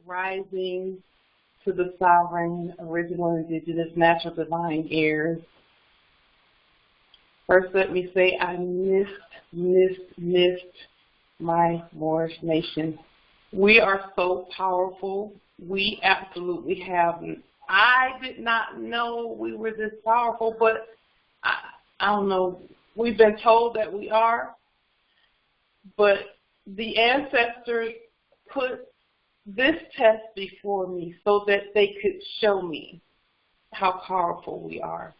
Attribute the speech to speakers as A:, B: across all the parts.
A: rising to the sovereign, original, indigenous, natural, divine heirs. First, let me say I missed my Moorish nation. We are so powerful. We absolutely haven't. I did not know we were this powerful, but I don't know. We've been told that we are, but the ancestors put this test before me so that they could show me how powerful we are.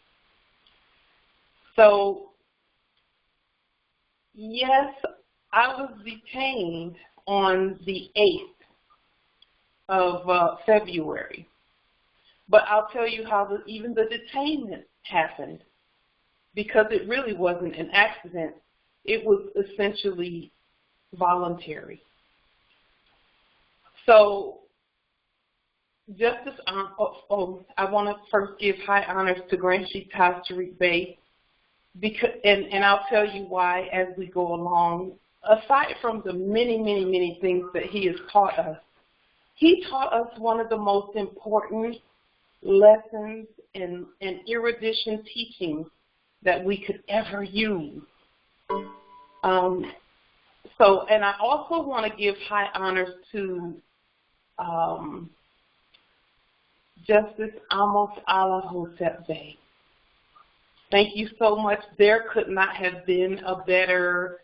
A: So, yes, I was detained on the 8th of February. But I'll tell you how even the detainment happened, because it really wasn't an accident. It was essentially voluntary. So, Justice, I want to first give high honors to Grand Chief Tariq Bey, because, and I'll tell you why as we go along. Aside from the many things that he has taught us, he taught us one of the most important lessons and erudition teachings that we could ever use. And I also want to give high honors to Justice Amos Allah Hotep Bey. Thank you so much. There could not have been a better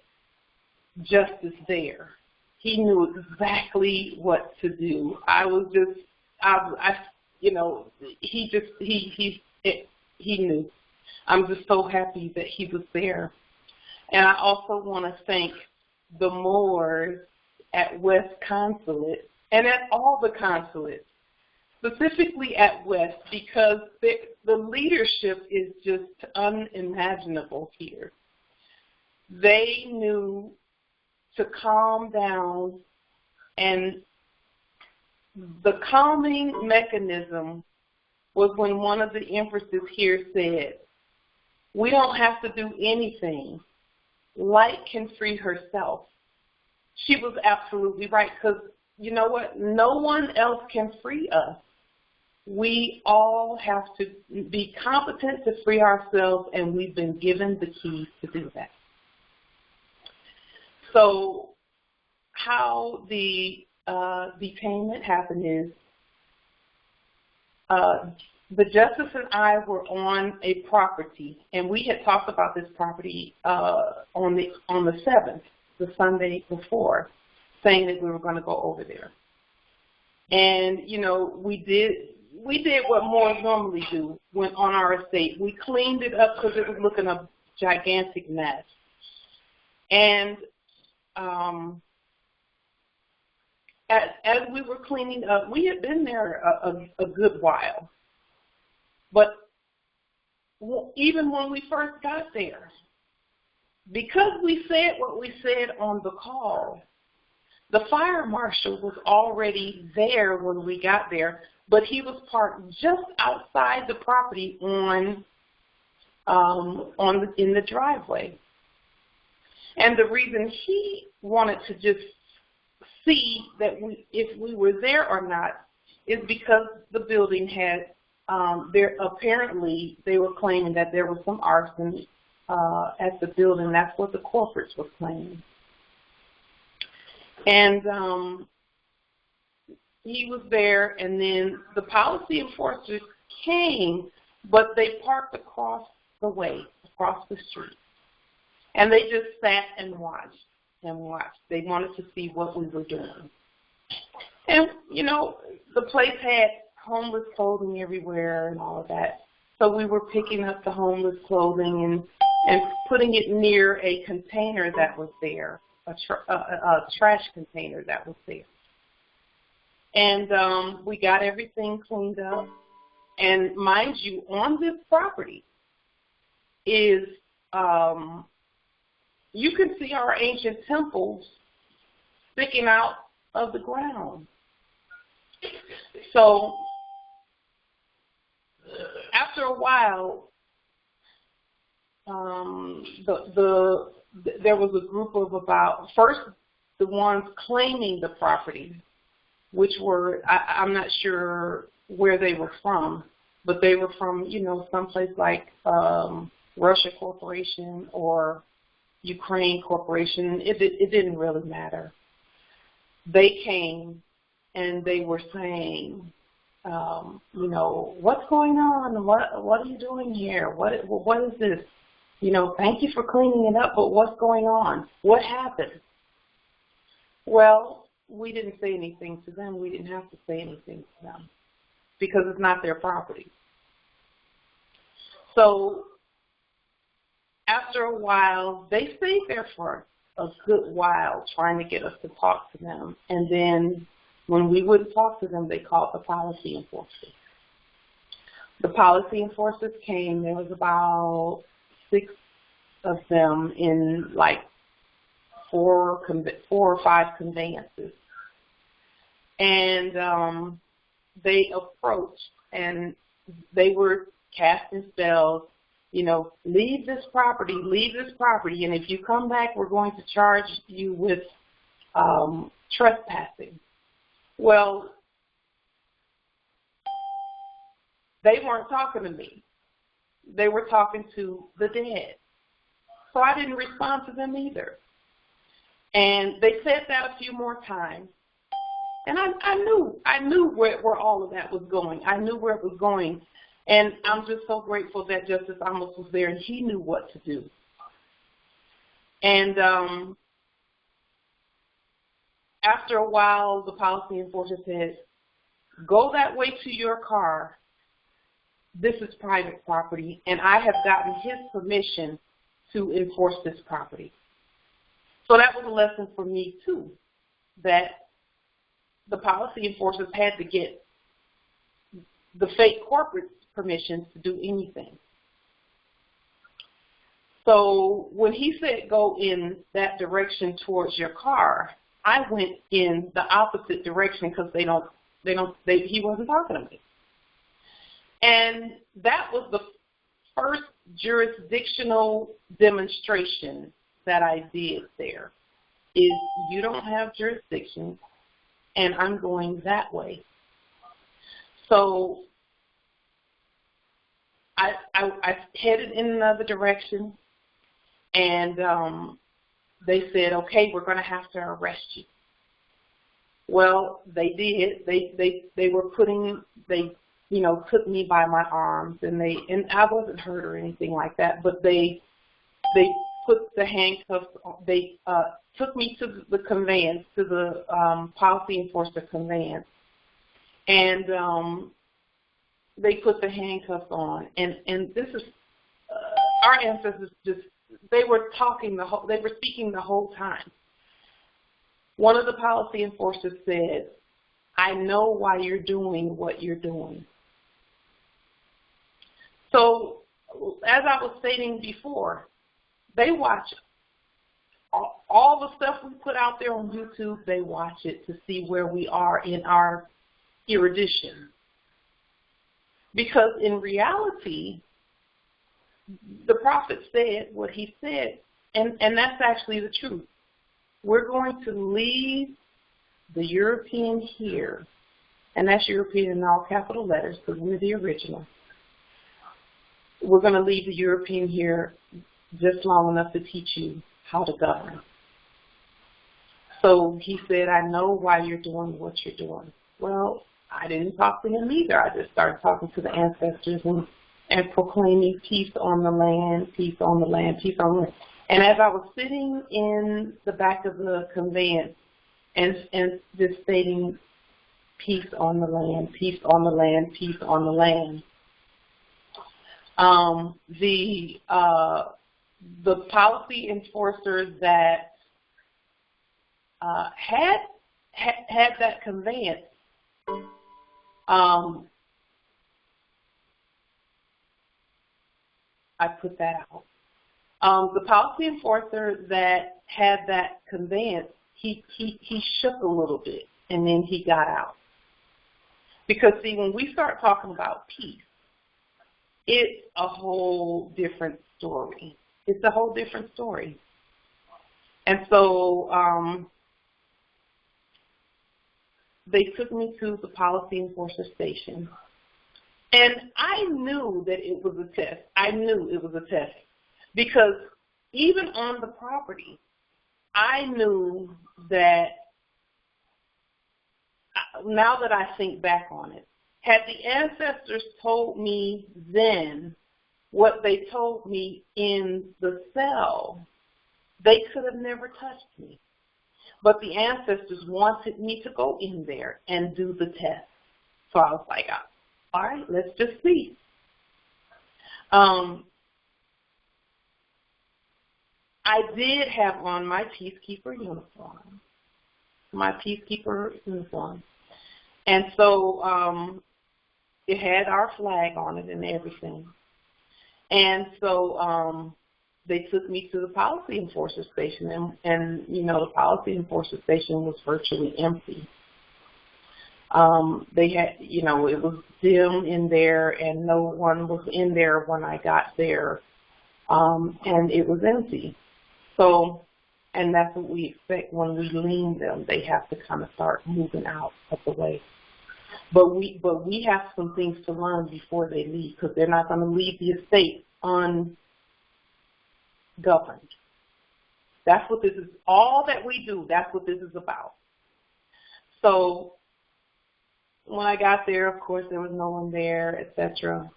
A: justice there. He knew exactly what to do. He knew. I'm just so happy that he was there. And I also want to thank the Moors at West Consulate and at all the consulates, specifically at West, because the leadership is just unimaginable here. They knew to calm down, and the calming mechanism was when one of the empresses here said, "We don't have to do anything. Light can free herself." She was absolutely right, because you know what? No one else can free us. We all have to be competent to free ourselves, and we've been given the keys to do that. So how the detainment happened is the justice and I were on a property, and we had talked about this property on the 7th, the Sunday before, saying that we were going to go over there. And you know, we did what Moors normally do when on our estate. We cleaned it up because it was looking a gigantic mess. And as we were cleaning up, we had been there a good while. But even when we first got there, because we said what we said on the call, the fire marshal was already there when we got there, but he was parked just outside the property in the driveway. And the reason he wanted to just see that if we were there or not is because the building had, apparently they were claiming that there was some arson at the building. That's what the corporates were claiming. And he was there, and then the policy enforcers came, but they parked across the way, across the street. And they just sat and watched and watched. They wanted to see what we were doing. And, you know, the place had homeless clothing everywhere and all of that. So we were picking up the homeless clothing and putting it near a container that was there, a trash container that was there. And we got everything cleaned up. And mind you, on this property is, you can see our ancient temples sticking out of the ground. So after a while, there was a group of about, first the ones claiming the property which were, I'm not sure where they were from, but they were from, you know, someplace like Russia Corporation or Ukraine Corporation. It didn't really matter. They came and they were saying, you know, what's going on? What are you doing here? What is this? You know, thank you for cleaning it up, but what's going on? What happened? Well, we didn't say anything to them. We didn't have to say anything to them because it's not their property. So after a while, they stayed there for a good while trying to get us to talk to them. And then when we wouldn't talk to them, they called the policy enforcers. The policy enforcers came. There was about 6 of them in like 4 or 5 conveyances. And they approached and they were casting spells, you know, leave this property, and if you come back, we're going to charge you with trespassing. Well, they weren't talking to me. They were talking to the dead. So I didn't respond to them either. And they said that a few more times. And I knew where all of that was going. I knew where it was going. And I'm just so grateful that Justice Amos was there and he knew what to do. And after a while, the policy enforcer said, go that way to your car. This is private property, and I have gotten his permission to enforce this property. So that was a lesson for me, too, that the policy enforcers had to get the fake corporate permissions to do anything. So when he said go in that direction towards your car, I went in the opposite direction because he wasn't talking to me. And that was the first jurisdictional demonstration that I did there, is you don't have jurisdiction, and I'm going that way. So I headed in another direction, and they said, okay, we're going to have to arrest you. Well, they did. They were you know, took me by my arms, and I wasn't hurt or anything like that, but they put the handcuffs on. They took me to the conveyance, to the policy enforcer conveyance, and they put the handcuffs on. And this is our ancestors they were speaking the whole time. One of the policy enforcers said, I know why you're doing what you're doing. So, as I was stating before, they watch all the stuff we put out there on YouTube. They watch it to see where we are in our erudition. Because in reality, the prophet said what he said, and that's actually the truth. We're going to leave the European here, and that's European in all capital letters because we're the original. We're going to leave the European here just long enough to teach you how to govern. So he said, I know why you're doing what you're doing. Well, I didn't talk to him either. I just started talking to the ancestors and proclaiming peace on the land, peace on the land, peace on the land. And as I was sitting in the back of the conveyance and just stating peace on the land, peace on the land, peace on the land, the policy enforcers that had that conveyance I put that out. The policy enforcer that had that conveyance, he shook a little bit, and then he got out. Because, see, when we start talking about peace, it's a whole different story. It's a whole different story. And so they took me to the policy enforcer station. And I knew that it was a test. I knew it was a test. Because even on the property, I knew that, now that I think back on it, had the ancestors told me then what they told me in the cell, they could have never touched me. But the ancestors wanted me to go in there and do the test. So I was like, all right, let's just see. I did have on my peacekeeper uniform. And so it had our flag on it and everything. And so they took me to the policy enforcer station, and you know, the policy enforcer station was virtually empty. They had, you know, it was dim in there, and no one was in there when I got there, and it was empty. So, and that's what we expect when we lean them. They have to kind of start moving out of the way. But we have some things to learn before they leave, because they're not going to leave the estate ungoverned. That's what this is. All that we do, that's what this is about. So when I got there, of course, there was no one there, etc.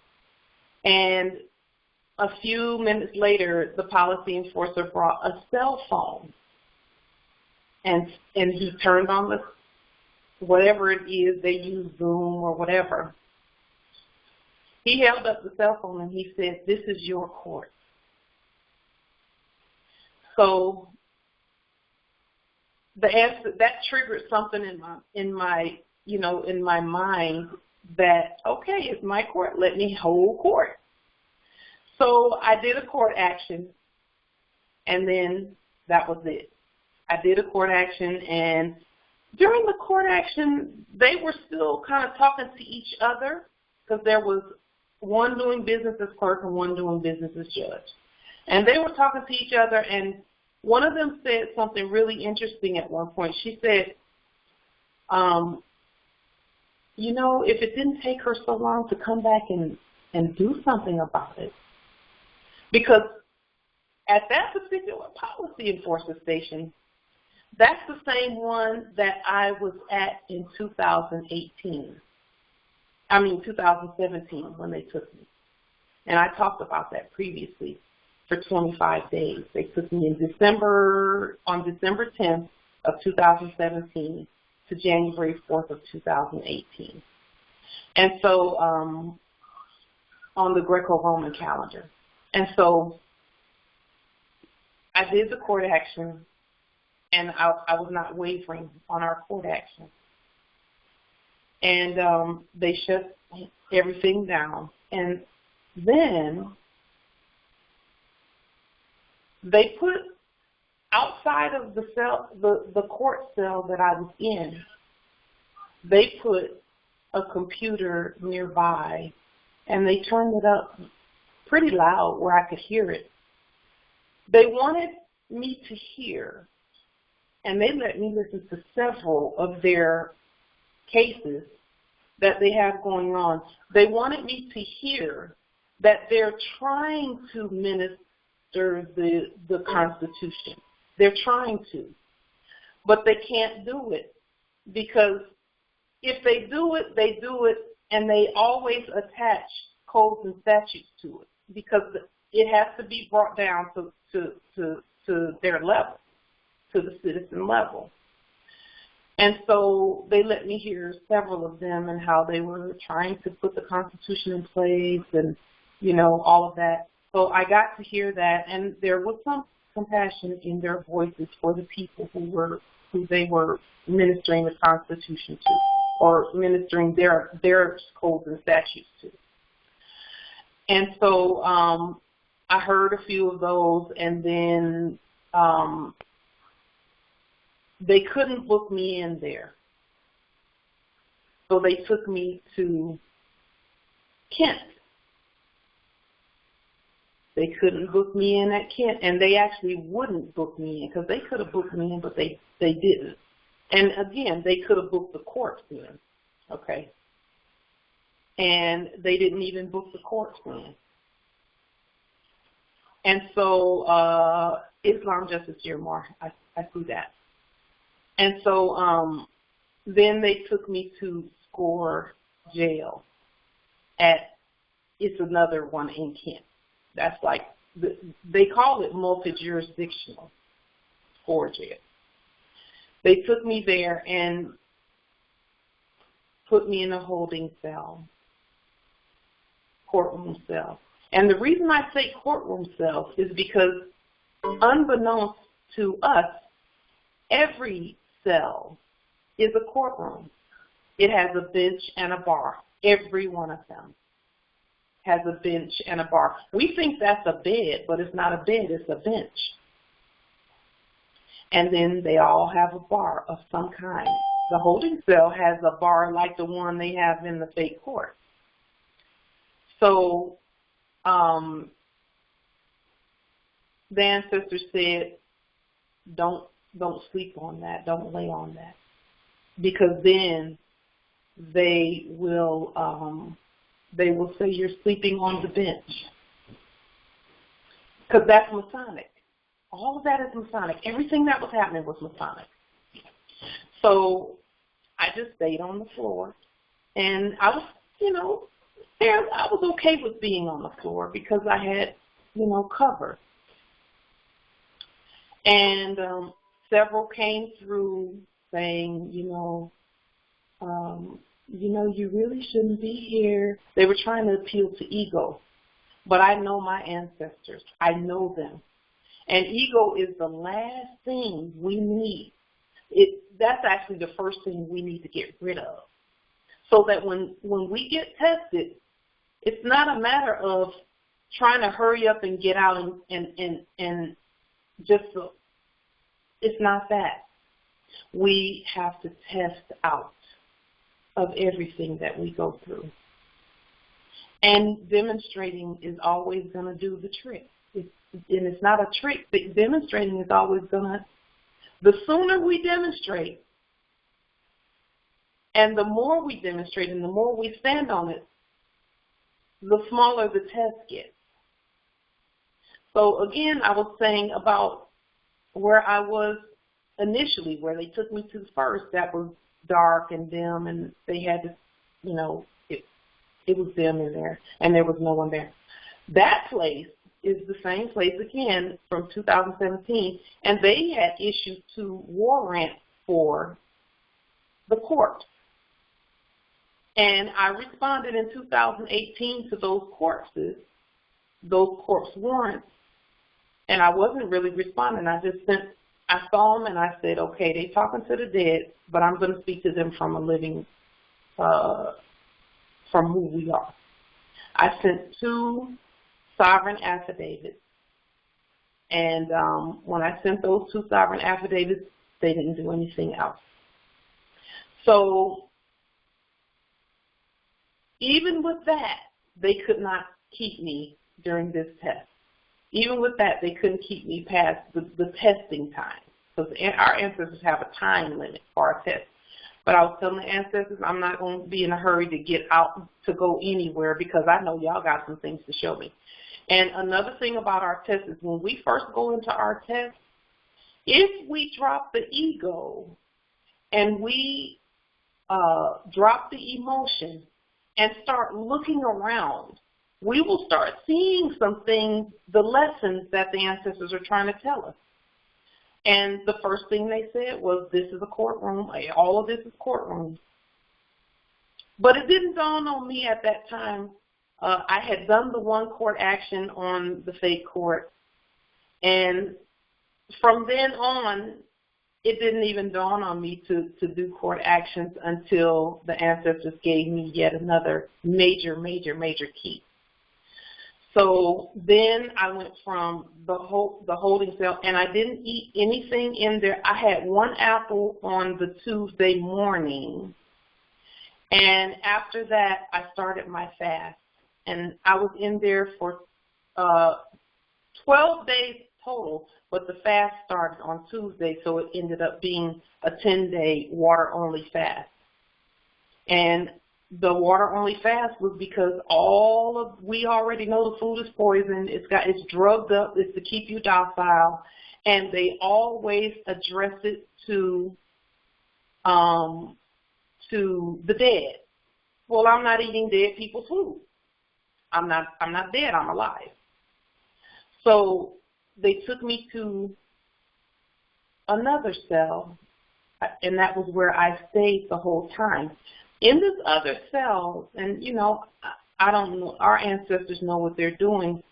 A: And a few minutes later, the policy enforcer brought a cell phone, and he turned on the, whatever it is, they use Zoom or whatever. He held up the cell phone and he said, "This is your court." So the answer, that triggered something in my mind that, okay, it's my court, let me hold court. So I did a court action, and then that was it. I did a court action, and during the court action, they were still kind of talking to each other, because there was one doing business as clerk and one doing business as judge. And they were talking to each other, and one of them said something really interesting at one point. She said, you know, if it didn't take her so long to come back and do something about it, because at that particular policy enforcer station, that's the same one that I was at in 2017 when they took me. And I talked about that previously for 25 days. They took me on December 10th of 2017 to January 4th of 2018. And so on the Greco-Roman calendar. And so I did the court action, and I was not wavering on our court action. And they shut everything down. And then they put outside of the cell, the court cell that I was in, they put a computer nearby, and they turned it up pretty loud where I could hear it. They wanted me to hear, and they let me listen to several of their cases that they have going on. They wanted me to hear that they're trying to minister the Constitution. They're trying to, but they can't do it, because if they do it, and they always attach codes and statutes to it, because it has to be brought down to their level, to the citizen level. And so they let me hear several of them and how they were trying to put the Constitution in place and, you know, all of that. So I got to hear that, and there was some compassion in their voices for the people who they were ministering the Constitution to, or ministering their codes and statutes to. And so I heard a few of those, and then they couldn't book me in there. So they took me to Kent. They couldn't book me in at Kent, and they actually wouldn't book me in, because they could have booked me in, but they didn't. And again, they could have booked the court then, okay? And they didn't even book the court then. And so Islam Justice Year, I see that. And so then they took me to SCORE jail it's another one in Kent. That's like, they call it multi-jurisdictional SCORE jail. They took me there and put me in a holding cell, courtroom cell. And the reason I say courtroom cell is because unbeknownst to us, every cell is a courtroom. It has a bench and a bar. Every one of them has a bench and a bar. We think that's a bed, but it's not a bed, it's a bench. And then they all have a bar of some kind. The holding cell has a bar like the one they have in the fake court. So the ancestor said, don't sleep on that, don't lay on that, because then they will say you're sleeping on the bench, because that's Masonic. All of that is Masonic. Everything that was happening was Masonic. So I just stayed on the floor, and I was, I was okay with being on the floor because I had, cover. And several came through saying, you really shouldn't be here. They were trying to appeal to ego. But I know my ancestors. I know them. And ego is the last thing we need. That's actually the first thing we need to get rid of. So that when we get tested, it's not a matter of trying to hurry up and get out and just so. It's not that. We have to test out of everything that we go through. And demonstrating is always going to do the trick. And it's not a trick, but demonstrating is always going to, the sooner we demonstrate, and the more we demonstrate, and the more we stand on it, the smaller the test gets. So again, I was saying about where I was initially, where they took me to first, that was dark and dim, and they had to, it was dim in there, and there was no one there. That place is the same place again from 2017, and they had issued 2 warrants for the court. And I responded in 2018 to those corpse warrants, and I wasn't really responding. I saw them and I said, okay, they talking to the dead, but I'm going to speak to them from a living, from who we are. I sent 2 sovereign affidavits, and when I sent those 2 sovereign affidavits, they didn't do anything else. So even with that, they could not keep me during this test. Even with that, they couldn't keep me past the testing time, because our ancestors have a time limit for our test. But I was telling the ancestors, I'm not going to be in a hurry to get out to go anywhere, because I know y'all got some things to show me. And another thing about our test is when we first go into our test, if we drop the ego and we drop the emotion and start looking around, we will start seeing some things, the lessons that the ancestors are trying to tell us. And the first thing they said was, this is a courtroom. All of this is courtroom. But it didn't dawn on me at that time. I had done the 1 court action on the fake court. And from then on, it didn't even dawn on me to do court actions until the ancestors gave me yet another major key. So then I went from the holding cell, and I didn't eat anything in there. I had 1 apple on the Tuesday morning, and after that I started my fast. And I was in there for 12 days total, but the fast started on Tuesday, so it ended up being a 10-day water-only fast. And the water-only fast was because we already know the food is poison. It's drugged up. It's to keep you docile, and they always address it to the dead. Well, I'm not eating dead people's food. I'm not dead. I'm alive. So they took me to another cell, and that was where I stayed the whole time. In this other cell, and you know, I don't know, our ancestors know what they're doing.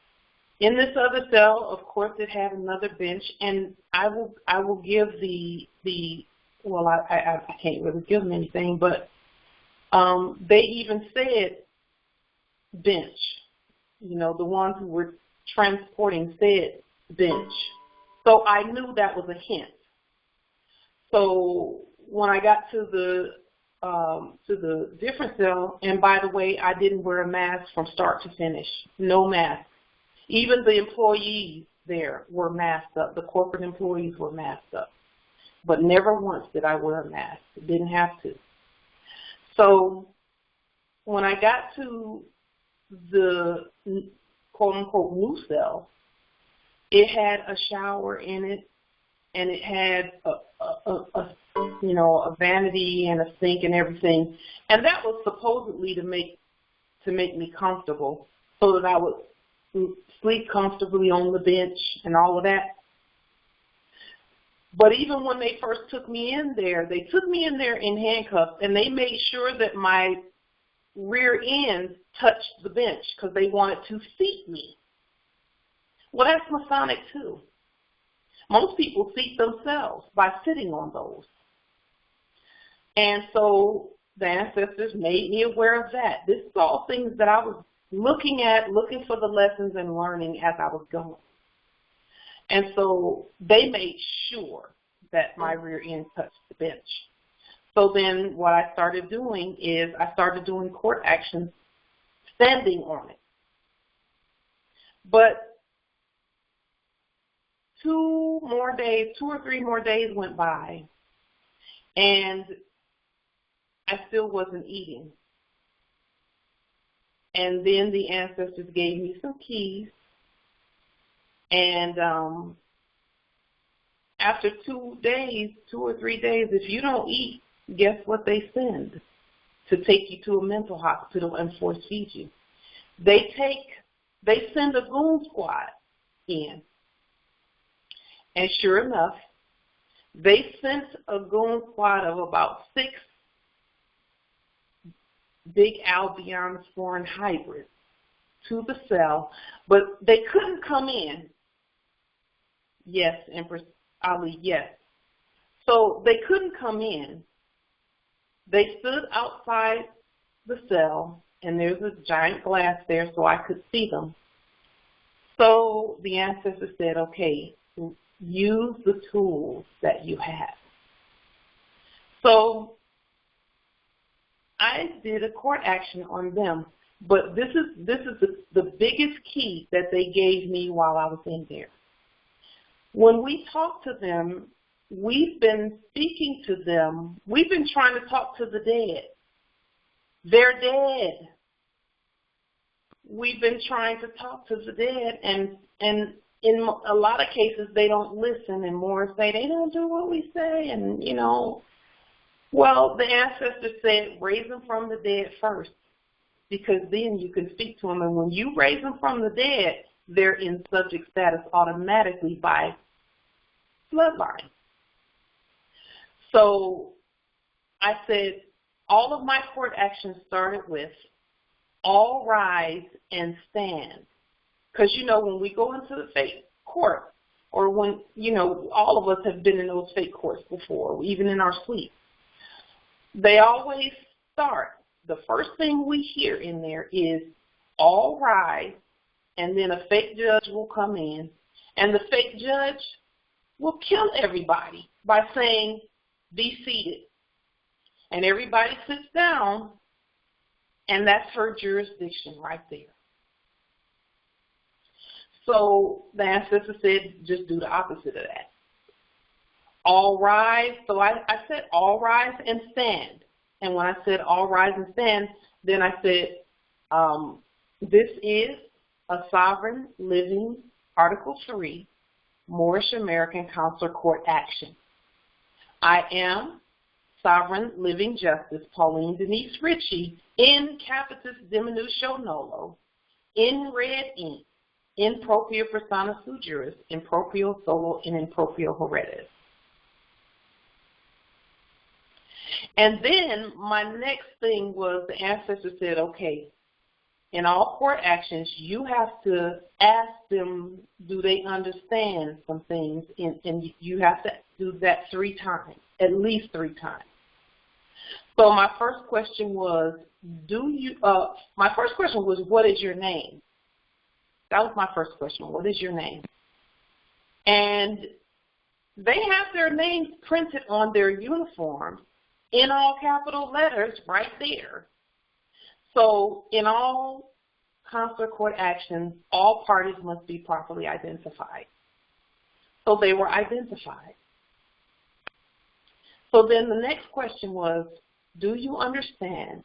A: In this other cell, of course, it had another bench, and I will give well, I can't really give them anything, but they even said bench. You know, the ones who were transporting said bench. So I knew that was a hint. So when I got to the different cell, and by the way, I didn't wear a mask from start to finish. No mask. Even the employees there were masked up. The corporate employees were masked up. But never once did I wear a mask. Didn't have to. So when I got to the quote-unquote new cell, it had a shower in it, and it had a vanity and a sink and everything, and that was supposedly to make me comfortable, so that I would sleep comfortably on the bench and all of that. But even when they first took me in there, they took me in there in handcuffs, and they made sure that my rear end touched the bench because they wanted to seat me. Well, that's Masonic too. Most people seat themselves by sitting on those. And so the ancestors made me aware of that. This is all things that I was looking for the lessons and learning as I was going. And so they made sure that my rear end touched the bench. So then what I started doing is I started doing court actions standing on it. But 2 or 3 more days went by, and I still wasn't eating. And then the ancestors gave me some keys, and after 2 or 3 days, if you don't eat, guess what they send? To take you to a mental hospital and force feed you. They send a goon squad in. And sure enough, they sent a goon squad of about 6 big Albion's foreign hybrids to the cell, but they couldn't come in. Yes, Empress Ali, yes. So they couldn't come in. They stood outside the cell, and there's a giant glass there so I could see them. So the ancestor said, okay, use the tools that you have. So I did a court action on them, but this is the biggest key that they gave me while I was in there. When we talk to them, we've been speaking to them. We've been trying to talk to the dead. They're dead. We've been trying to talk to the dead, and in a lot of cases, they don't listen, and more say, they don't do what we say, and, you know. Well, the ancestors said, raise them from the dead first, because then you can speak to them, and when you raise them from the dead, they're in subject status automatically by bloodline. So I said, all of my court actions started with, all rise and stand. Because, you know, when we go into the fake court, or when, you know, all of us have been in those fake courts before, even in our sleep, they always start. The first thing we hear in there is, all rise, and then a fake judge will come in, and the fake judge will kill everybody by saying, be seated. And everybody sits down, and that's her jurisdiction right there. So the ancestor said, just do the opposite of that. All rise. So I said, all rise and stand. And when I said all rise and stand, then I said, this is a sovereign living Article 3 Moorish American consular court action. I am sovereign living justice Pauline Denise Ritchie in capitis diminutio nolo, in red ink, in propria persona sui juris, in proprio solo, and in proprio heredes. And then my next thing was the ancestor said, okay, in all court actions, you have to ask them, do they understand some things? And you have to do that 3 times, at least 3 times. So my first question was, what is your name? That was my first question. What is your name? And they have their names printed on their uniform in all capital letters right there. So in all consular court actions, all parties must be properly identified. So they were identified. So then the next question was, do you understand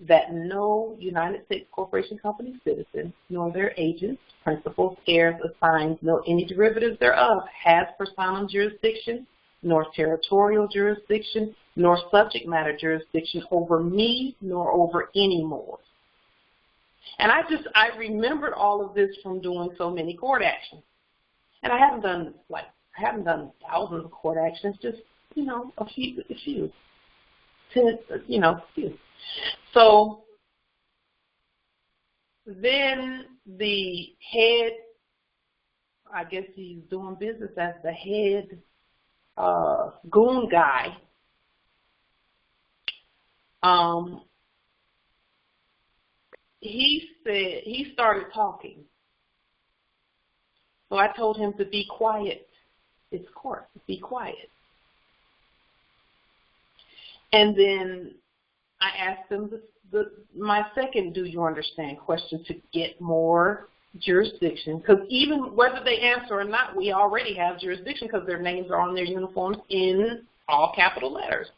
A: that no United States Corporation Company citizen, nor their agents, principals, heirs, assigns, nor any derivatives thereof, has personam jurisdiction, nor territorial jurisdiction, nor subject matter jurisdiction over me, nor over any more. And I remembered all of this from doing so many court actions. And I haven't done thousands of court actions, just, a few. 10, few. So then the head, I guess he's doing business as the head goon guy, he started talking. So I told him to be quiet. It's court, be quiet. And then I asked him my second do you understand question to get more jurisdiction, because even whether they answer or not, we already have jurisdiction because their names are on their uniforms in all capital letters.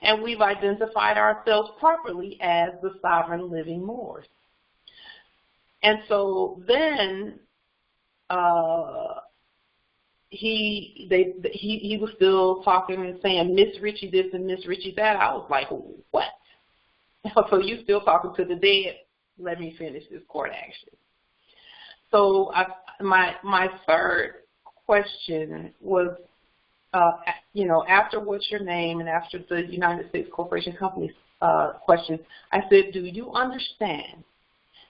A: And we've identified ourselves properly as the sovereign living Moors. And so then he was still talking and saying, Miss Ritchie this and Miss Ritchie that. I was like, what? So you still talking to the dead? Let me finish this court action. So my third question was, after what's your name and after the United States Corporation Company question, I said, do you understand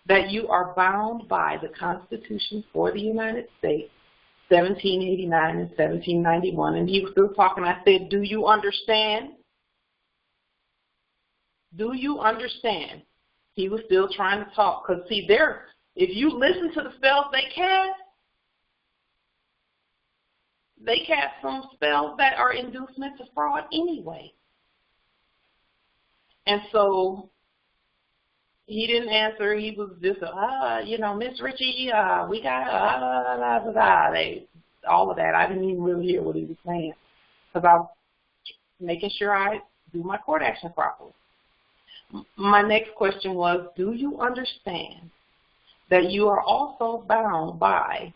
A: that you are bound by the Constitution for the United States, 1789 and 1791? And he was still talking. I said, do you understand? Do you understand? He was still trying to talk, because see, if you listen to the spells they cast some spells that are inducements of fraud anyway. And so he didn't answer. He was just, Miss Ritchie, we got all of that. I didn't even really hear what he was saying, because I was making sure I do my court action properly. My next question was, do you understand that you are also bound by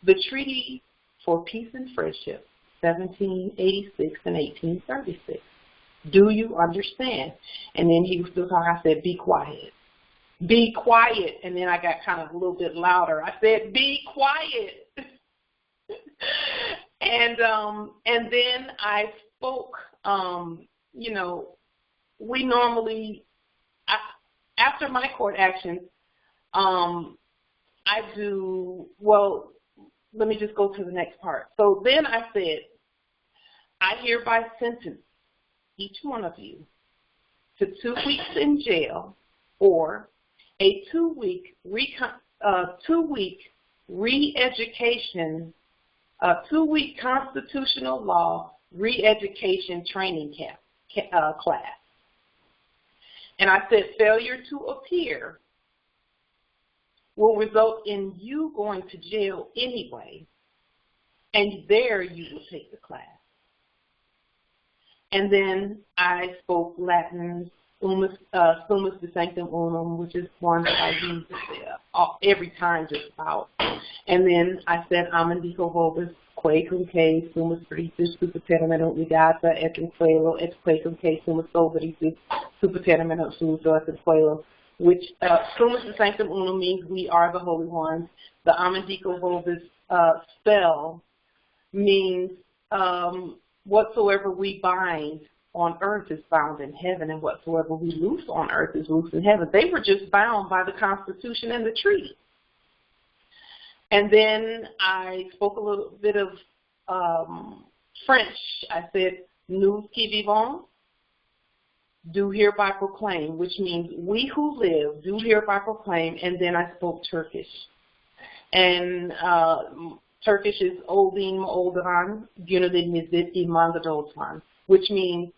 A: the Treaty for Peace and Friendship, 1786 and 1836? Do you understand? And then he was still talking. I said, be quiet. Be quiet. And then I got kind of a little bit louder. I said, be quiet. And then I spoke, we normally, after my court actions, I do, well, let me just go to the next part. So then I said, I hereby sentence each one of you to 2 weeks in jail or a 2-week re-education, 2-week constitutional law re-education training class. And I said, failure to appear will result in you going to jail anyway, and there you will take the class. And then I spoke Latin, sumus de sanctum unum, which is one that I use every time just about. And then I said, amandico vobis, que cum que, sumus veritis, super terminum legata, et in coelo, et que cum que, sumus veritis, super terminum sumus et coelo, which sumus de sanctum unum means we are the holy ones. The amandico vobis spell means whatsoever we bind on earth is bound in heaven, and whatsoever we loose on earth is loose in heaven. They were just bound by the Constitution and the treaty. And then I spoke a little bit of French. I said, nous qui vivons do hereby proclaim, which means we who live do hereby proclaim. And then I spoke Turkish. And Turkish is Oldin Olderan, Günedin Mizit Imangadoltan, which means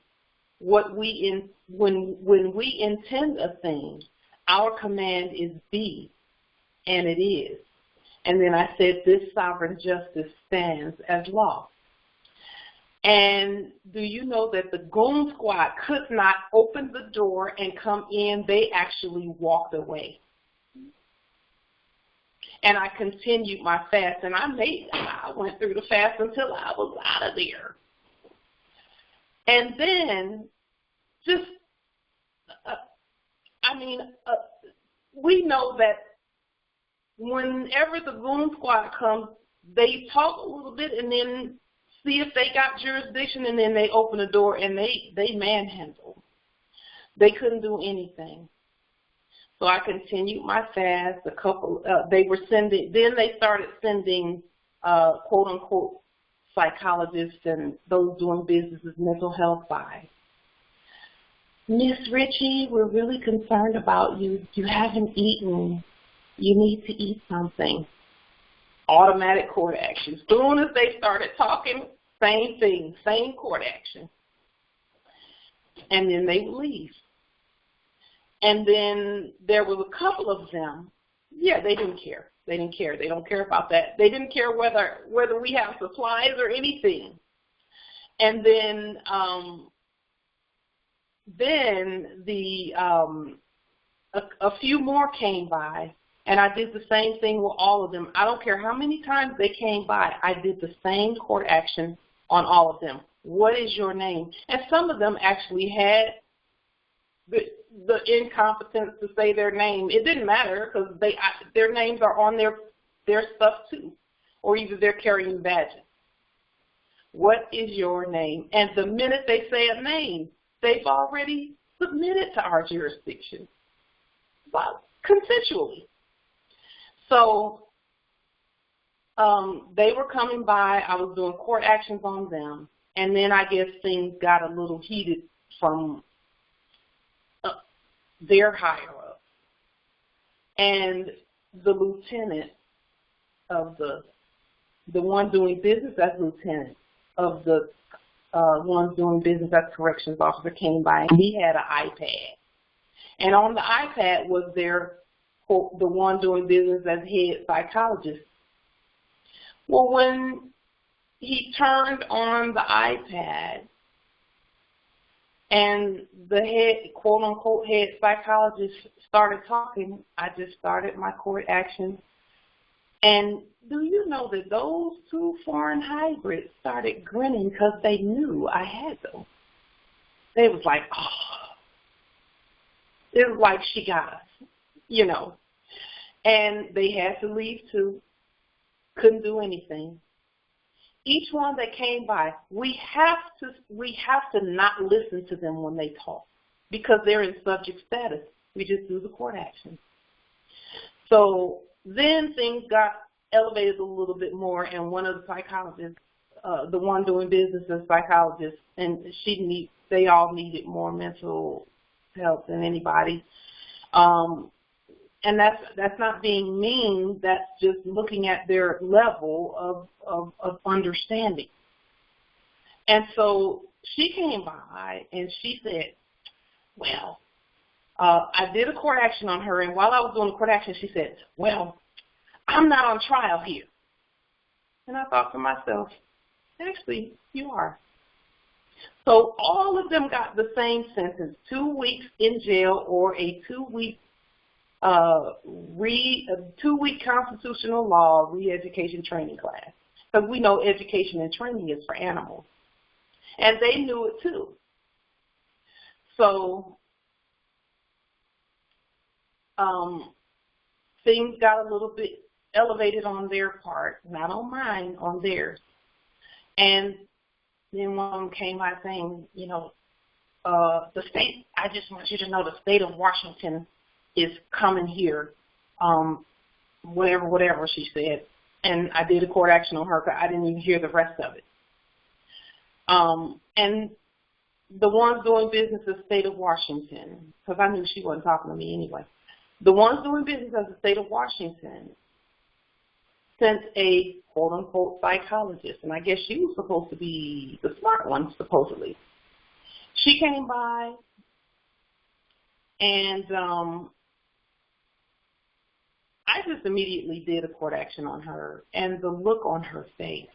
A: when we intend a thing, our command is be, and it is. And then I said this sovereign justice stands as law. And do you know that the goon squad could not open the door and come in? They actually walked away. And I continued my fast, and I went through the fast until I was out of there. And then, we know that whenever the goon squad comes, they talk a little bit and then see if they got jurisdiction, and then they open the door and they manhandle. They couldn't do anything. So I continued my fast. They started sending quote unquote psychologists and those doing business with mental health by. Miss Ritchie, we're really concerned about you. You haven't eaten. You need to eat something. Automatic court action. As soon as they started talking, same thing, same court action. And then they would leave. And then there was a couple of them, they didn't care. They didn't care. They don't care about that. They didn't care whether we have supplies or anything. And then a few more came by, and I did the same thing with all of them. I don't care how many times they came by. I did the same court action on all of them. What is your name? And some of them actually had the incompetence to say their name. It didn't matter because their names are on their stuff too, or either they're carrying badges. What is your name? And the minute they say a name, they've already submitted to our jurisdiction, consensually. So they were coming by. I was doing court actions on them, and then I guess things got a little heated from their higher up. And the lieutenant of the one doing business as lieutenant of the ones doing business as corrections officer came by, and he had an iPad. And on the iPad was the one doing business as head psychologist. Well, when he turned on the iPad and the head, quote-unquote, head psychologist started talking, I just started my court action. And do you know that those two foreign hybrids started grinning because they knew I had them? They was like, oh. It was like she got us, And they had to leave too. Couldn't do anything. Each one that came by, we have to not listen to them when they talk because they're in subject status. We just do the court action. So then things got elevated a little bit more, and one of the psychologists, the one doing business as psychologist, and they all needed more mental help than anybody. And that's not being mean. That's just looking at their level of understanding. And so she came by and she said, well, I did a court action on her, and while I was doing the court action, she said, well, I'm not on trial here. And I thought to myself, actually, you are. So all of them got the same sentence, 2 weeks in jail or a 2-week constitutional law re-education training class. Because we know education and training is for animals. And they knew it too. So things got a little bit elevated on their part, not on mine, on theirs. And then one of them came by saying, you know, the state, I just want you to know the state of Washington is coming here, whatever she said. And I did a court action on her because I didn't even hear the rest of it. And the ones doing business as the state of Washington, because I knew she wasn't talking to me anyway, the ones doing business as the state of Washington sent a quote-unquote psychologist, and I guess she was supposed to be the smart one, supposedly. She came by, and I just immediately did a court action on her, and the look on her face,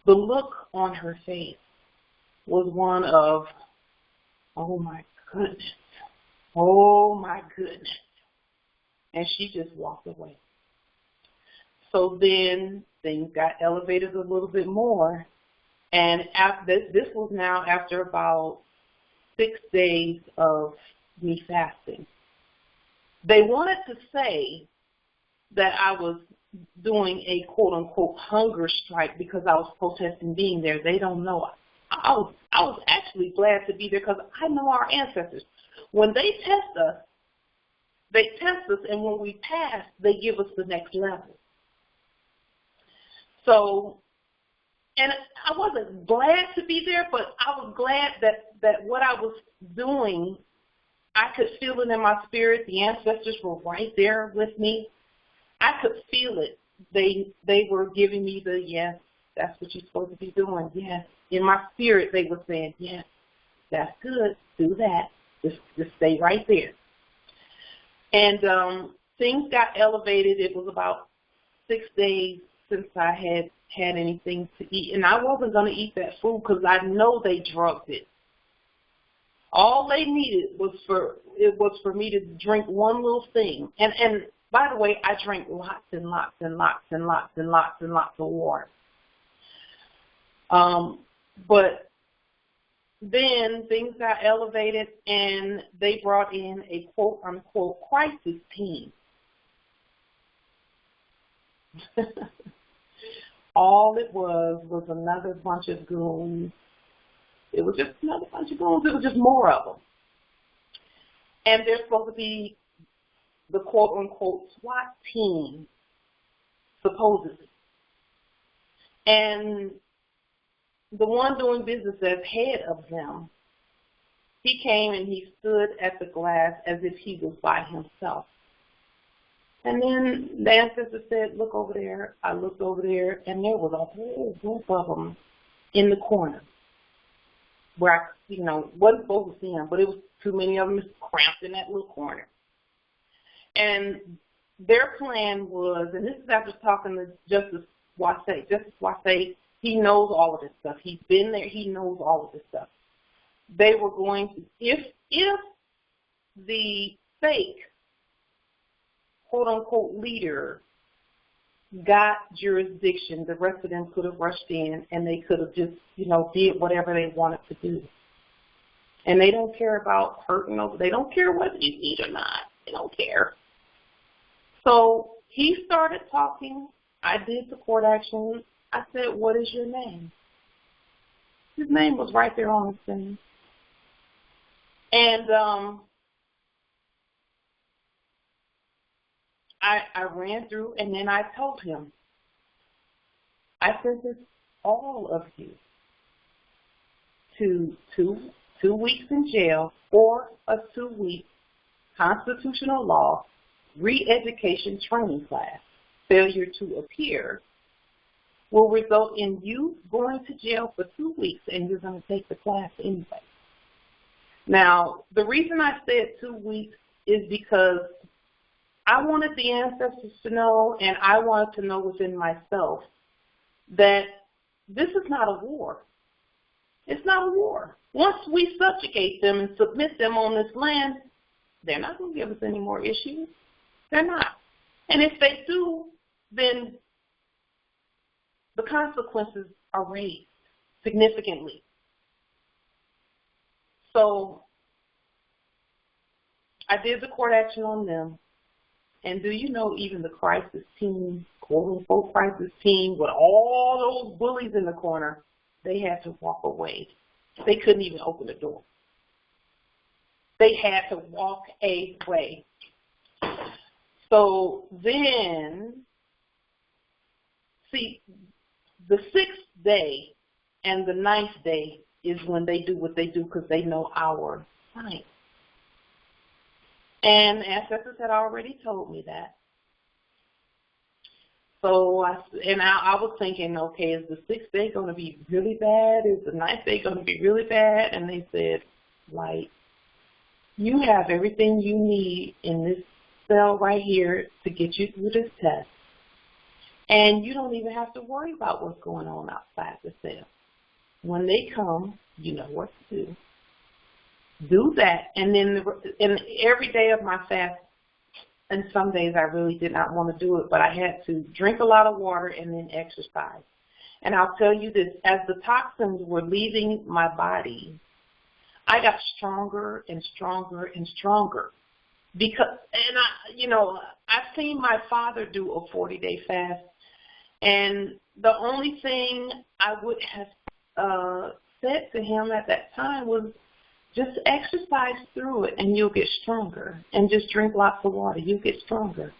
A: the look on her face was one of, oh my goodness, oh my goodness, and she just walked away. So then things got elevated a little bit more, and after, this was now after about 6 days of me fasting. They wanted to say that I was doing a quote-unquote hunger strike because I was protesting being there. They don't know. I was actually glad to be there because I know our ancestors. When they test us, and when we pass, they give us the next level. So, and I wasn't glad to be there, but I was glad that what I was doing, I could feel it in my spirit. The ancestors were right there with me. I could feel it. They were giving me the, yes, that's what you're supposed to be doing, yes. In my spirit, they were saying, yes, that's good, do that. Just stay right there. And things got elevated. It was about 6 days since I had anything to eat. And I wasn't going to eat that food because I know they drugged it. All they needed was for me to drink one little thing. And by the way, I drank lots and lots and lots and lots and lots and lots of water. But then things got elevated, and they brought in a quote-unquote crisis team. All it was another bunch of goons. It was just another bunch of goons. It was just more of them. And they're supposed to be the quote-unquote SWAT team, supposedly. And the one doing business as head of them, he came and he stood at the glass as if he was by himself. And then the ancestor said, look over there. I looked over there, and there was a whole group of them in the corner where I, wasn't supposed to see them, but it was too many of them cramped in that little corner. And their plan was, and this is after talking to Justice Wase. Justice Wase, he knows all of this stuff. He's been there. He knows all of this stuff. They were going to, if the fake quote-unquote leader got jurisdiction, the rest of them could have rushed in and they could have just, did whatever they wanted to do. And they don't care about hurting over. They don't care whether you eat or not. They don't care. So he started talking. I did the court action. I said, what is your name? His name was right there on the screen. And I ran through, and then I told him, I sentence all of you to two weeks in jail or a 2-week constitutional law re-education training class. Failure to appear will result in you going to jail for 2 weeks, and you're going to take the class anyway. Now, the reason I said 2 weeks is because I wanted the ancestors to know, and I wanted to know within myself, that this is not a war. It's not a war. Once we subjugate them and submit them on this land, they're not going to give us any more issues. They're not. And if they do, then the consequences are raised significantly. So I did the court action on them. And do you know even the crisis team, quote-unquote crisis team, with all those bullies in the corner, they had to walk away. They couldn't even open the door. They had to walk away. So then, see, the 6th day and the 9th day is when they do what they do because they know our sign. And ancestors had already told me that. So I was thinking, okay, is the 6th day going to be really bad? Is the 9th day going to be really bad? And they said, like, you have everything you need in this cell right here to get you through this test. And you don't even have to worry about what's going on outside the cell. When they come, you know what to do. Do that. And then every day of my fast, and some days I really did not want to do it, but I had to drink a lot of water and then exercise. And I'll tell you this, as the toxins were leaving my body, I got stronger and stronger and stronger. Because, and I've seen my father do a 40-day fast, and the only thing I would have said to him at that time was, just exercise through it and you'll get stronger. And just drink lots of water, you'll get stronger.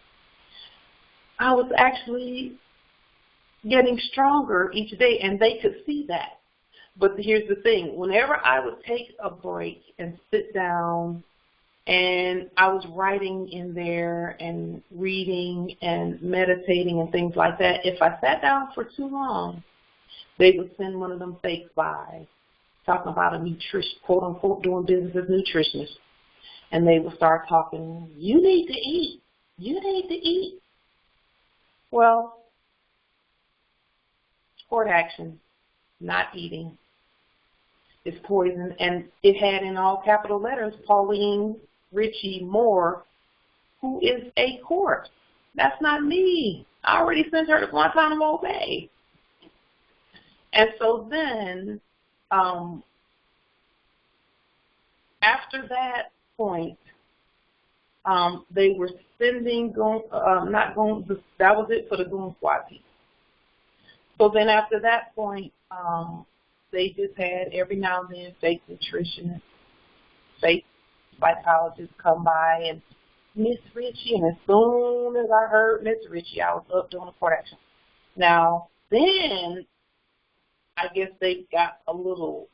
A: I was actually getting stronger each day, and they could see that. But here's the thing. Whenever I would take a break and sit down, and I was writing in there and reading and meditating and things like that, if I sat down for too long, they would send one of them fakes by, talking about a nutrition, quote unquote, doing business as nutritionist. And they would start talking, you need to eat. You need to eat. Well, court action, not eating, is poison. And it had in all capital letters, Pauline Ritchie Moore, who is a corpse. That's not me. I already sent her to Guantanamo Bay. And so then, after that point, they were sending, that was it for the goon squad people. So then after that point, they just had every now and then fake nutritionists, fake psychologists come by, and Miss Ritchie, and as soon as I heard Miss Ritchie, I was up doing a court action. Now, then, I guess they got a little,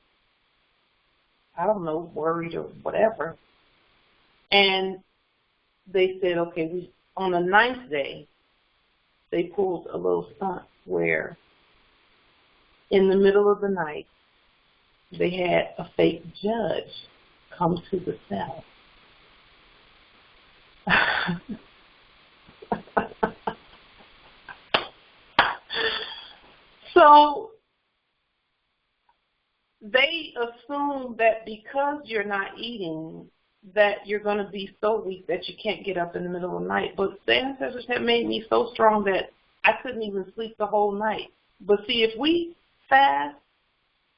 A: I don't know, worried or whatever. And they said, okay, on the 9th day, they pulled a little stunt where in the middle of the night, they had a fake judge come to the cell. So they assume that because you're not eating, that you're going to be so weak that you can't get up in the middle of the night. But the ancestors have made me so strong that I couldn't even sleep the whole night. But see, if we fast,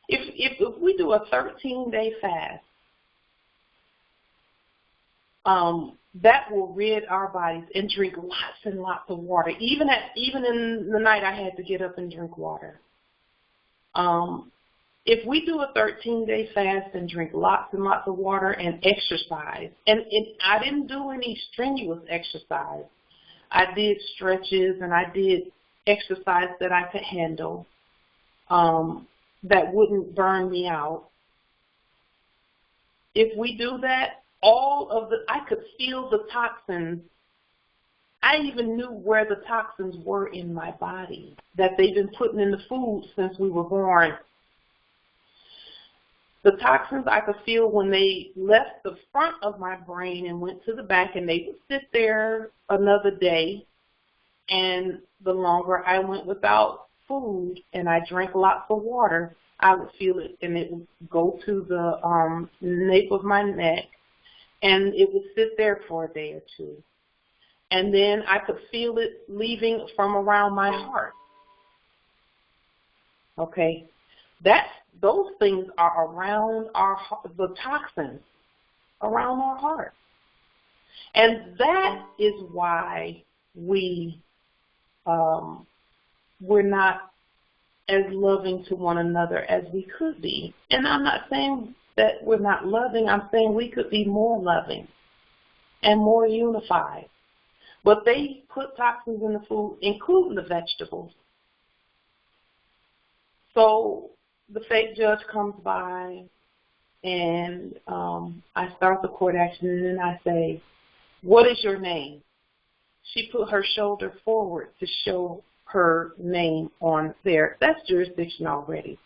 A: if we do a 13-day fast, that will rid our bodies, and drink lots and lots of water. Even in the night, I had to get up and drink water. If we do a 13-day fast and drink lots and lots of water and exercise, and I didn't do any strenuous exercise. I did stretches and I did exercise that I could handle, that wouldn't burn me out. If we do that, I could feel the toxins. I even knew where the toxins were in my body, that they've been putting in the food since we were born. The toxins I could feel when they left the front of my brain and went to the back, and they would sit there another day. And the longer I went without food and I drank lots of water, I would feel it, and it would go to the nape of my neck, and it would sit there for a day or two. And then I could feel it leaving from around my heart. Okay, those things are around the toxins around our heart, and that is why we're not as loving to one another as we could be. And I'm not saying that we're not loving. I'm saying we could be more loving and more unified. But they put toxins in the food, including the vegetables. So the fake judge comes by, and I start the court action, and then I say, "What is your name?" She put her shoulder forward to show her name on there. That's jurisdiction already.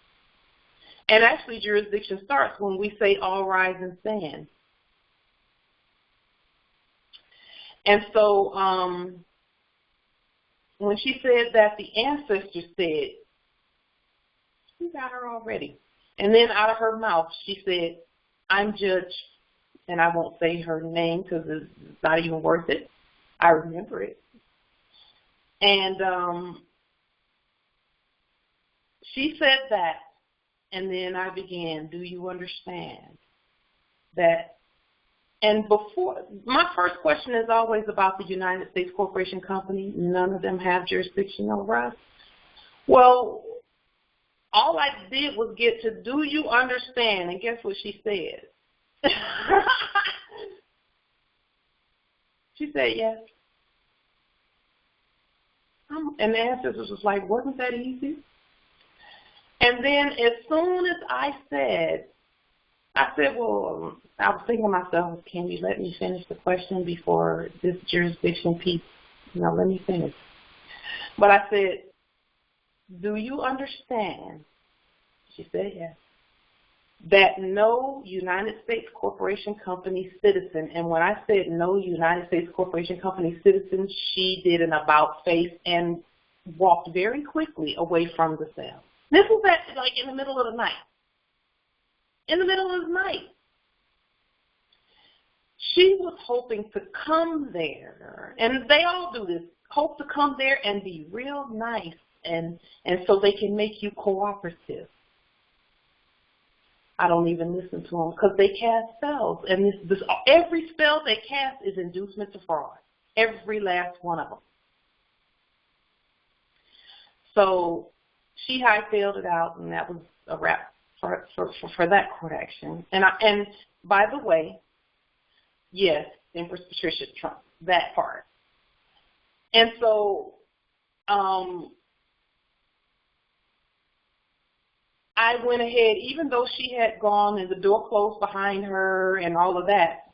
A: And actually, jurisdiction starts when we say, "All rise and stand." And so when she said that, the ancestor said, "You got her already." And then out of her mouth, she said, "I'm judge," and I won't say her name because it's not even worth it. I remember it. And she said that, and then I began, "Do you understand that?" And before, my first question is always about the United States Corporation Company. None of them have jurisdiction over us. Well, all I did was get to, "Do you understand?" And guess what she said? She said, "Yes." And the ancestors was like, "Wasn't that easy?" And then as soon as I said, well, I was thinking to myself, can you let me finish the question before this jurisdiction piece? Let me finish. But I said, "Do you understand?" She said, "Yes." "That no United States Corporation Company citizen," and when I said no United States Corporation Company citizen, she did an about face and walked very quickly away from the cell. This was like in the middle of the night. In the middle of the night. She was hoping to come there, and they all do this, hope to come there and be real nice, and so they can make you cooperative. I don't even listen to them because they cast spells, and every spell they cast is inducement to fraud, every last one of them. So she hightailed it out, and that was a wrap for that court action. And by the way, yes, Empress Patricia Trump, that part. And so I went ahead, even though she had gone and the door closed behind her and all of that,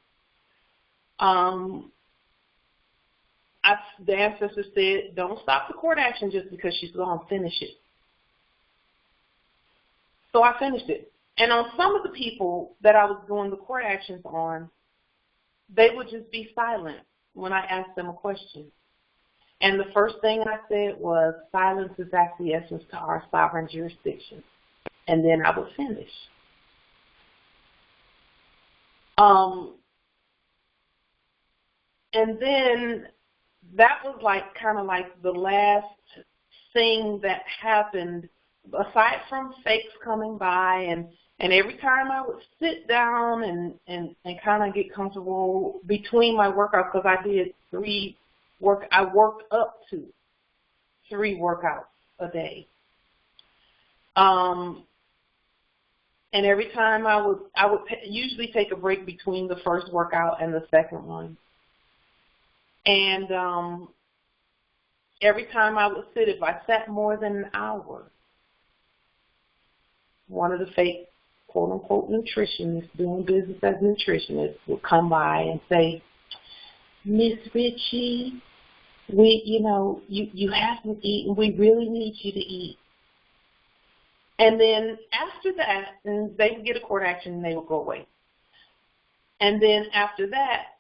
A: the ancestor said, "Don't stop the court action just because she's gone, finish it." So I finished it. And on some of the people that I was doing the court actions on, they would just be silent when I asked them a question. And the first thing I said was, "Silence is acquiescence to our sovereign jurisdiction." And then I would finish. And then that was kind of like the last thing that happened, aside from fakes coming by, and every time I would sit down and kind of get comfortable between my workouts, because I did I worked up to 3 workouts a day. And every time I would usually take a break between the first workout and the second one. And every time I would sit, if I sat more than an hour, one of the fake quote-unquote nutritionists doing business as nutritionists would come by and say, "Miss Ritchie, you haven't eaten. We really need you to eat." And then after that, and they would get a court action and they would go away. And then after that,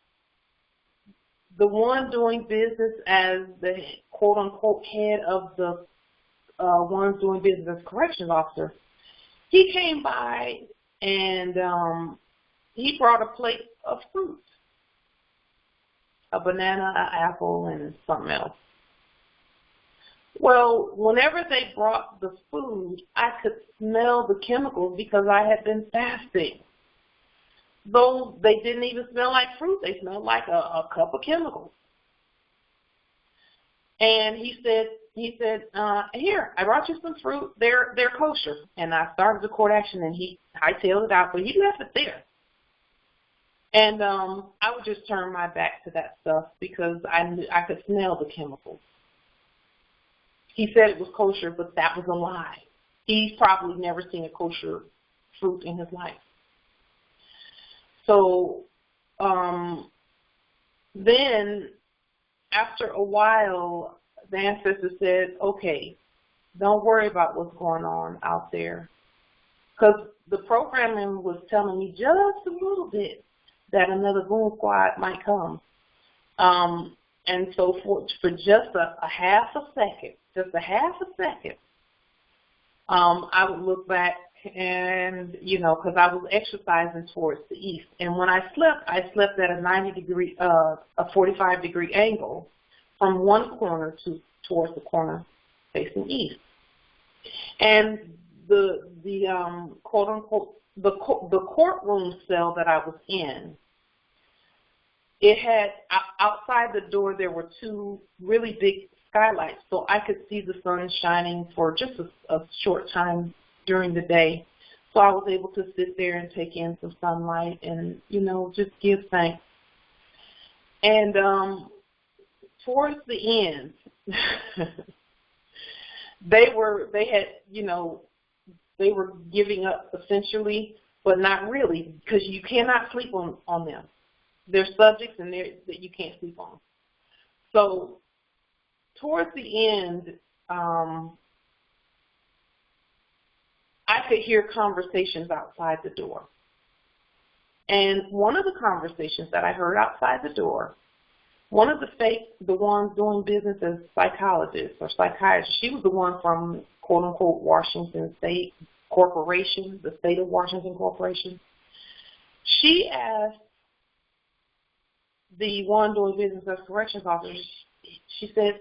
A: the one doing business as the quote-unquote head of the ones doing business as corrections officer, he came by and he brought a plate of fruit, a banana, an apple, and something else. Well, whenever they brought the food, I could smell the chemicals because I had been fasting. Though they didn't even smell like fruit, they smelled like a cup of chemicals. And he said, here, I brought you some fruit. They're kosher. And I started the court action, and he hightailed it out, but he left it there. And I would just turn my back to that stuff because I could smell the chemicals. He said it was kosher, but that was a lie. He's probably never seen a kosher fruit in his life. So then after a while, the ancestor said, okay, don't worry about what's going on out there. Because the programming was telling me just a little bit that another boom squad might come. And so for just a half a second, I would look back and, because I was exercising towards the east. And when I slept at a 90-degree, a 45-degree angle from one corner towards the corner facing east. And the quote-unquote, the courtroom cell that I was in, it had, outside the door, there were two really big skylights, so I could see the sun shining for just a short time during the day. So I was able to sit there and take in some sunlight and, just give thanks. And towards the end, they were giving up essentially, but not really, because you cannot sleep on them. They're subjects and that you can't sleep on. So towards the end, I could hear conversations outside the door. And one of the conversations that I heard outside the door, one of the ones doing business as psychologists or psychiatrists, she was the one from, quote-unquote, Washington State Corporation, the state of Washington Corporation. She asked the one doing business as corrections officer, she said,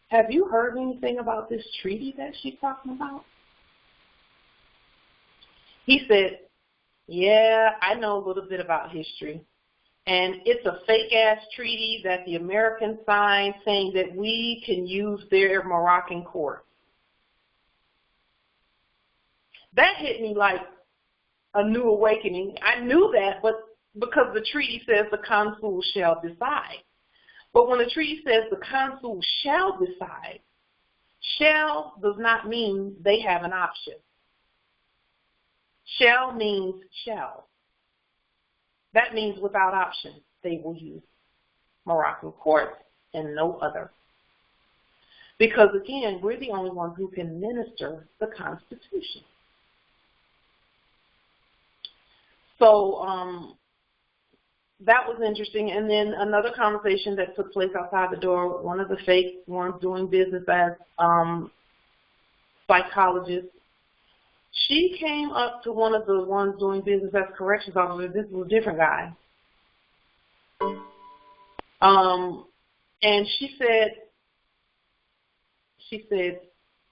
A: have you heard anything about this treaty that she's talking about? He said, yeah, I know a little bit about history. And it's a fake-ass treaty that the Americans signed saying that we can use their Moroccan court. That hit me like a new awakening. I knew that, but because the treaty says the consul shall decide. But when the treaty says the consul shall decide, shall does not mean they have an option. Shall means shall. That means without option, they will use Moroccan courts and no other. Because again, we're the only ones who can minister the Constitution. So that was interesting. And then another conversation that took place outside the door, one of the fake ones doing business as psychologists, she came up to one of the ones doing business as corrections officer. This was a different guy. And she said,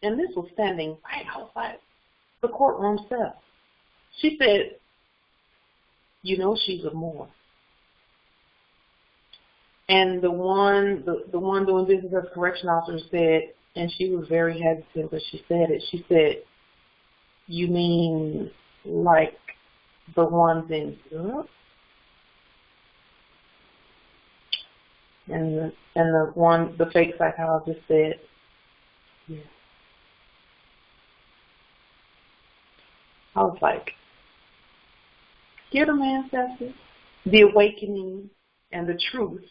A: and this was standing right outside the courtroom cell. She said, she's a Moor. And the one doing business as correction officer said, and she was very hesitant, but she said it. She said, you mean like the ones in Europe? And the fake psychologist said, yeah. I was like, hear the man ancestors? The awakening and the truth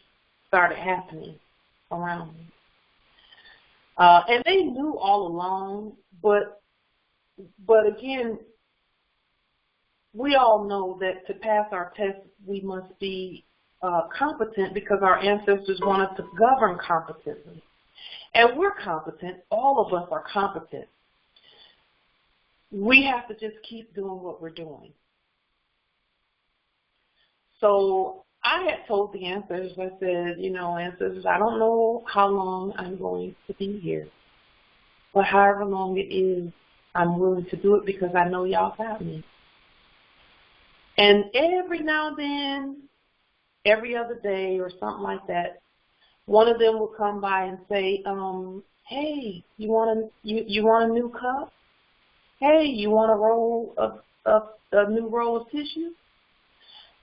A: started happening around me. And they knew all along, but But again, we all know that to pass our test, we must be competent because our ancestors want us to govern competently. And we're competent. All of us are competent. We have to just keep doing what we're doing. So I had told the ancestors, I said, you know, ancestors, I don't know how long I'm going to be here. But however long it is, I'm willing to do it because I know y'all got me. And every now and then, every other day or something like that, one of them will come by and say, hey, you want a new cup? Hey, you want a new roll of tissue?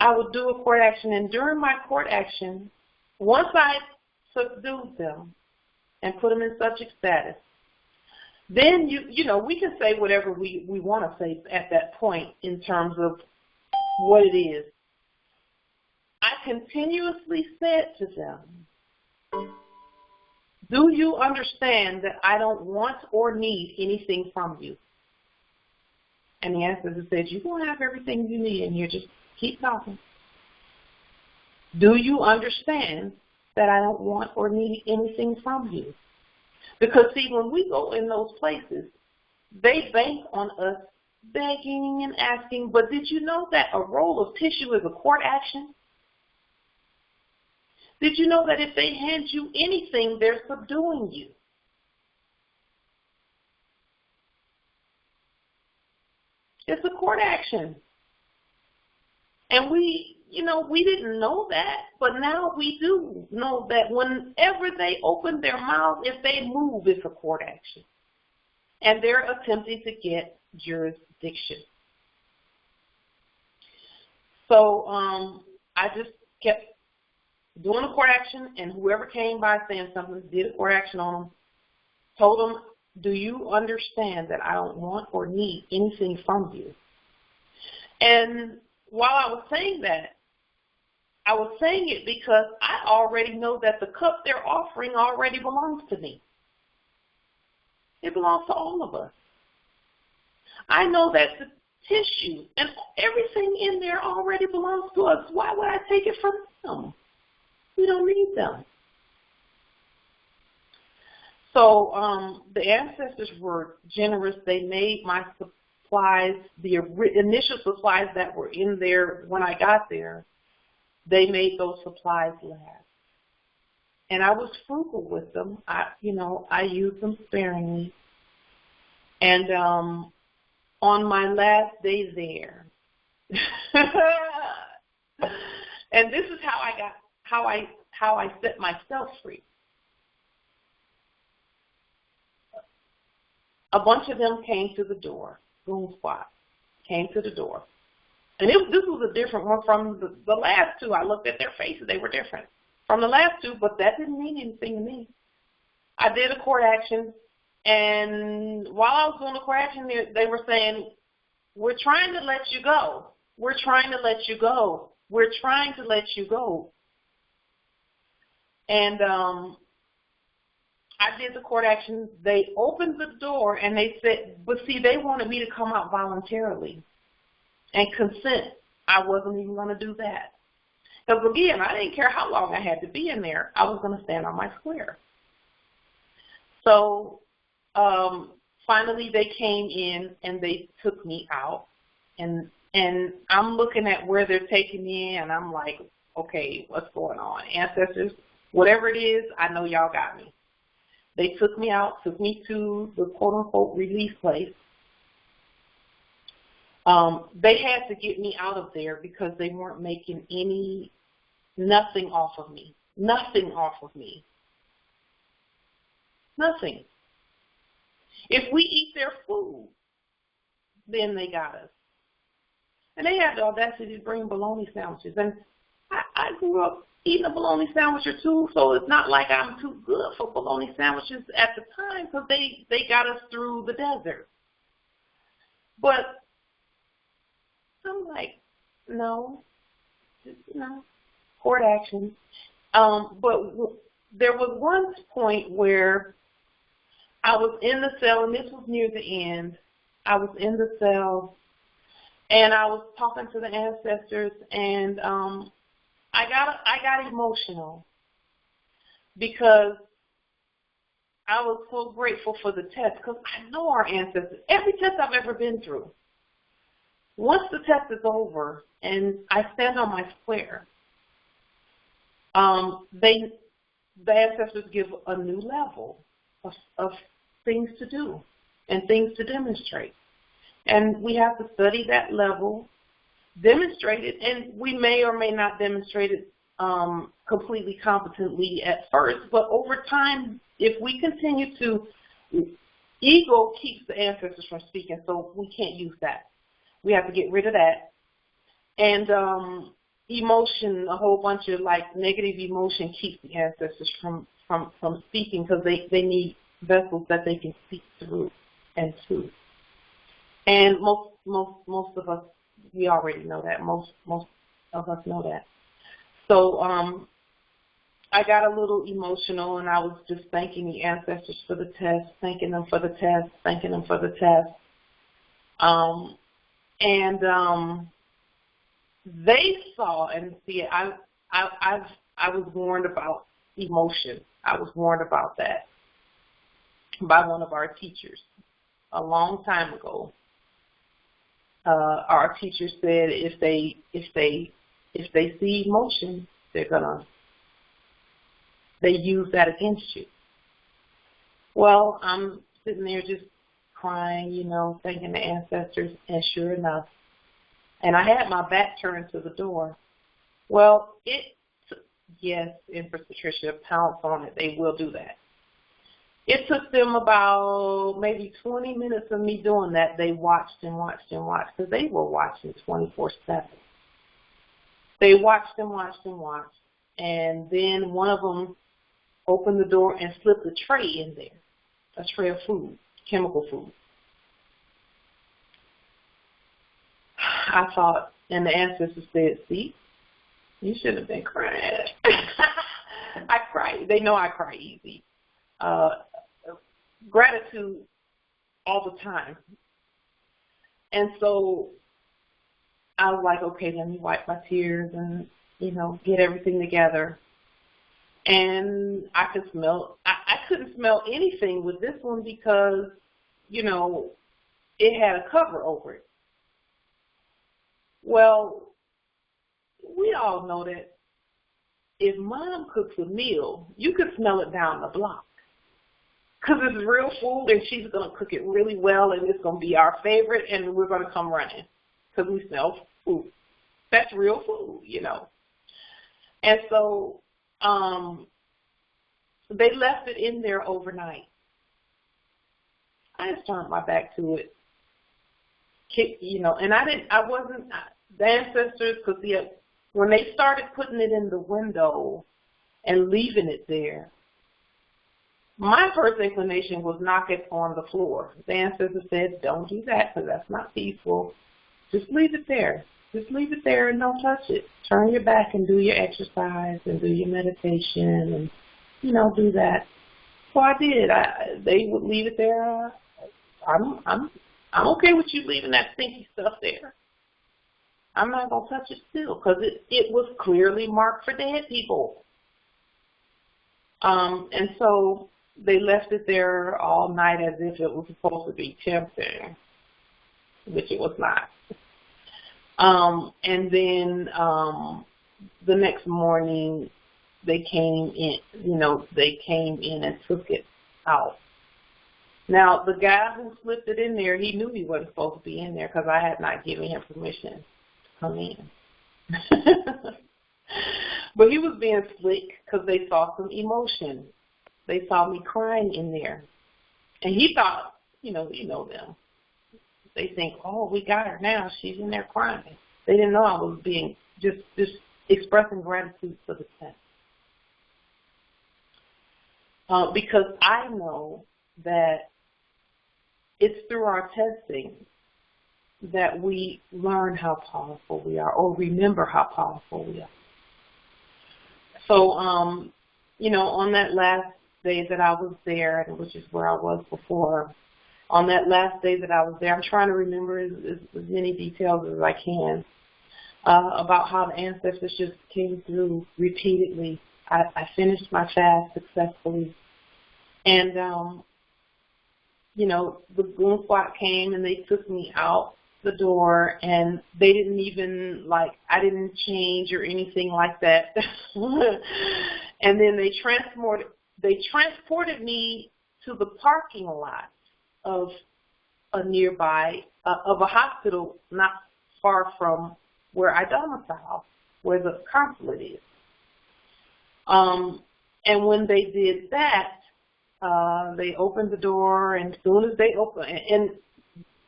A: I would do a court action, and during my court action, once I subdued them and put them in subject status, then you know, we can say whatever we want to say at that point in terms of what it is. I continuously said to them, do you understand that I don't want or need anything from you? And the ancestor said, you're going to have everything you need, and you just keep talking. Do you understand that I don't want or need anything from you? Because, see, when we go in those places, they bank on us begging and asking. But did you know that a roll of tissue is a court action? Did you know that if they hand you anything, they're subduing you? It's a court action. And we, you know, we didn't know that, but now we do know that whenever they open their mouth, if they move, it's a court action. And they're attempting to get jurisdiction. So I just kept doing a court action, and whoever came by saying something, did a court action on them, told them, do you understand that I don't want or need anything from you? And while I was saying that, I was saying it because I already know that the cup they're offering already belongs to me. It belongs to all of us. I know that the tissue and everything in there already belongs to us. Why would I take it from them? We don't need them. So the ancestors were generous. They made my supplies, the initial supplies that were in there when I got there, they made those supplies last. And I was frugal with them. I used them sparingly. And on my last day there, and this is how I set myself free. A bunch of them came to the door. Boom squad came to the door. And this was a different one from the last two. I looked at their faces. They were different from the last two, but that didn't mean anything to me. I did a court action, and while I was doing the court action, they were saying, we're trying to let you go. We're trying to let you go. We're trying to let you go. And I did the court action. They opened the door, and they said, but see, they wanted me to come out voluntarily and consent. I wasn't even going to do that. Because, again, I didn't care how long I had to be in there. I was going to stand on my square. So finally they came in, and they took me out. And I'm looking at where they're taking me, and I'm like, okay, what's going on? Ancestors, whatever it is, I know y'all got me. They took me out, took me to the quote-unquote release place. They had to get me out of there because they weren't making nothing off of me. Nothing off of me. Nothing. If we eat their food, then they got us. And they had the audacity to bring bologna sandwiches. And I grew up eating a bologna sandwich or two, so it's not like I'm too good for bologna sandwiches at the time because they got us through the desert. But I'm like, no, court action. But there was one point where I was in the cell, and this was near the end. I was in the cell, and I was talking to the ancestors, and I got emotional because I was so grateful for the test, because I know our ancestors. Every test I've ever been through, once the test is over and I stand on my square, the ancestors give a new level of things to do and things to demonstrate. And we have to study that level, demonstrate it, and we may or may not demonstrate it completely competently at first, but over time, if we continue to, ego keeps the ancestors from speaking, so we can't use that. We have to get rid of that. And emotion, a whole bunch of like negative emotion keeps the ancestors from speaking, because they need vessels that they can speak through and to. And most of us, we already know that. Most of us know that. So I got a little emotional, and I was just thanking the ancestors for the test, thanking them for the test, thanking them for the test. They saw and see it. I was warned about emotion. I was warned about that by one of our teachers a long time ago. Our teacher said if they see emotion, they use that against you. Well, I'm sitting there just crying, thanking the ancestors, and sure enough, and I had my back turned to the door. Well, yes, Empress Patricia, pounce on it. They will do that. It took them about maybe 20 minutes of me doing that. They watched and watched and watched, because they were watching 24/7. They watched and watched and watched, and then one of them opened the door and slipped a tray in there, a tray of food, chemical food. I thought, and the ancestors said, see, you shouldn't have been crying. I cry. They know I cry easy. Gratitude all the time. And so I was like, okay, let me wipe my tears and, get everything together. And I could smell, I couldn't smell anything with this one because, it had a cover over it. Well, we all know that if Mom cooks a meal, you can smell it down the block, because it's real food, and she's going to cook it really well, and it's going to be our favorite, and we're going to come running because we smell food. That's real food, And so they left it in there overnight. I just turned my back to it, and the ancestors, because when they started putting it in the window and leaving it there, my first inclination was knock it on the floor. The ancestors said, don't do that, because that's not peaceful. Just leave it there. Just leave it there and don't touch it. Turn your back and do your exercise and do your meditation and, do that. So I did. They would leave it there. I'm okay with you leaving that stinky stuff there. I'm not going to touch it still, because it was clearly marked for dead people. And so they left it there all night as if it was supposed to be tempting, which it was not. And then the next morning they came in, and took it out. Now, the guy who slipped it in there, he knew he wasn't supposed to be in there, because I had not given him permission to come in. But he was being slick, because they saw some emotion. They saw me crying in there. And he thought, you know them. They think, oh, we got her now. She's in there crying. They didn't know I was being just expressing gratitude for the test. Because I know that it's through our testing that we learn how powerful we are, or remember how powerful we are. So, on that last day that I was there, which is where I was before, on that last day that I was there. I'm trying to remember as many details as I can about how the ancestors just came through repeatedly. I finished my fast successfully. And, you know, the goon squad came and they took me out the door, and they didn't even, like, I didn't change or anything like that. And then they transported me to the parking lot of a nearby, of a hospital not far from where I domicile, where the consulate is. And when they did that, they opened the door, and as soon as they opened, and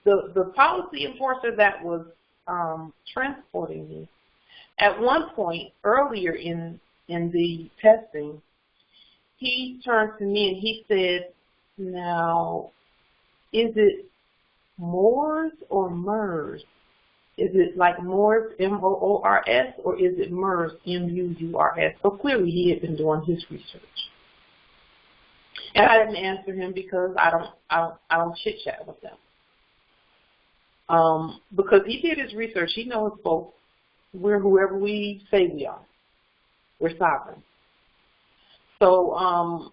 A: the policy enforcer that was transporting me, at one point earlier in the testing, he turned to me and he said, "Now, is it Moors or MERS? Is it like Moors, M-O-O-R-S, or is it MERS, M-U-U-R-S?" So clearly he had been doing his research. And I didn't answer him because I don't chit-chat with them. Because he did his research. He knows both. We're whoever we say we are. We're sovereign. So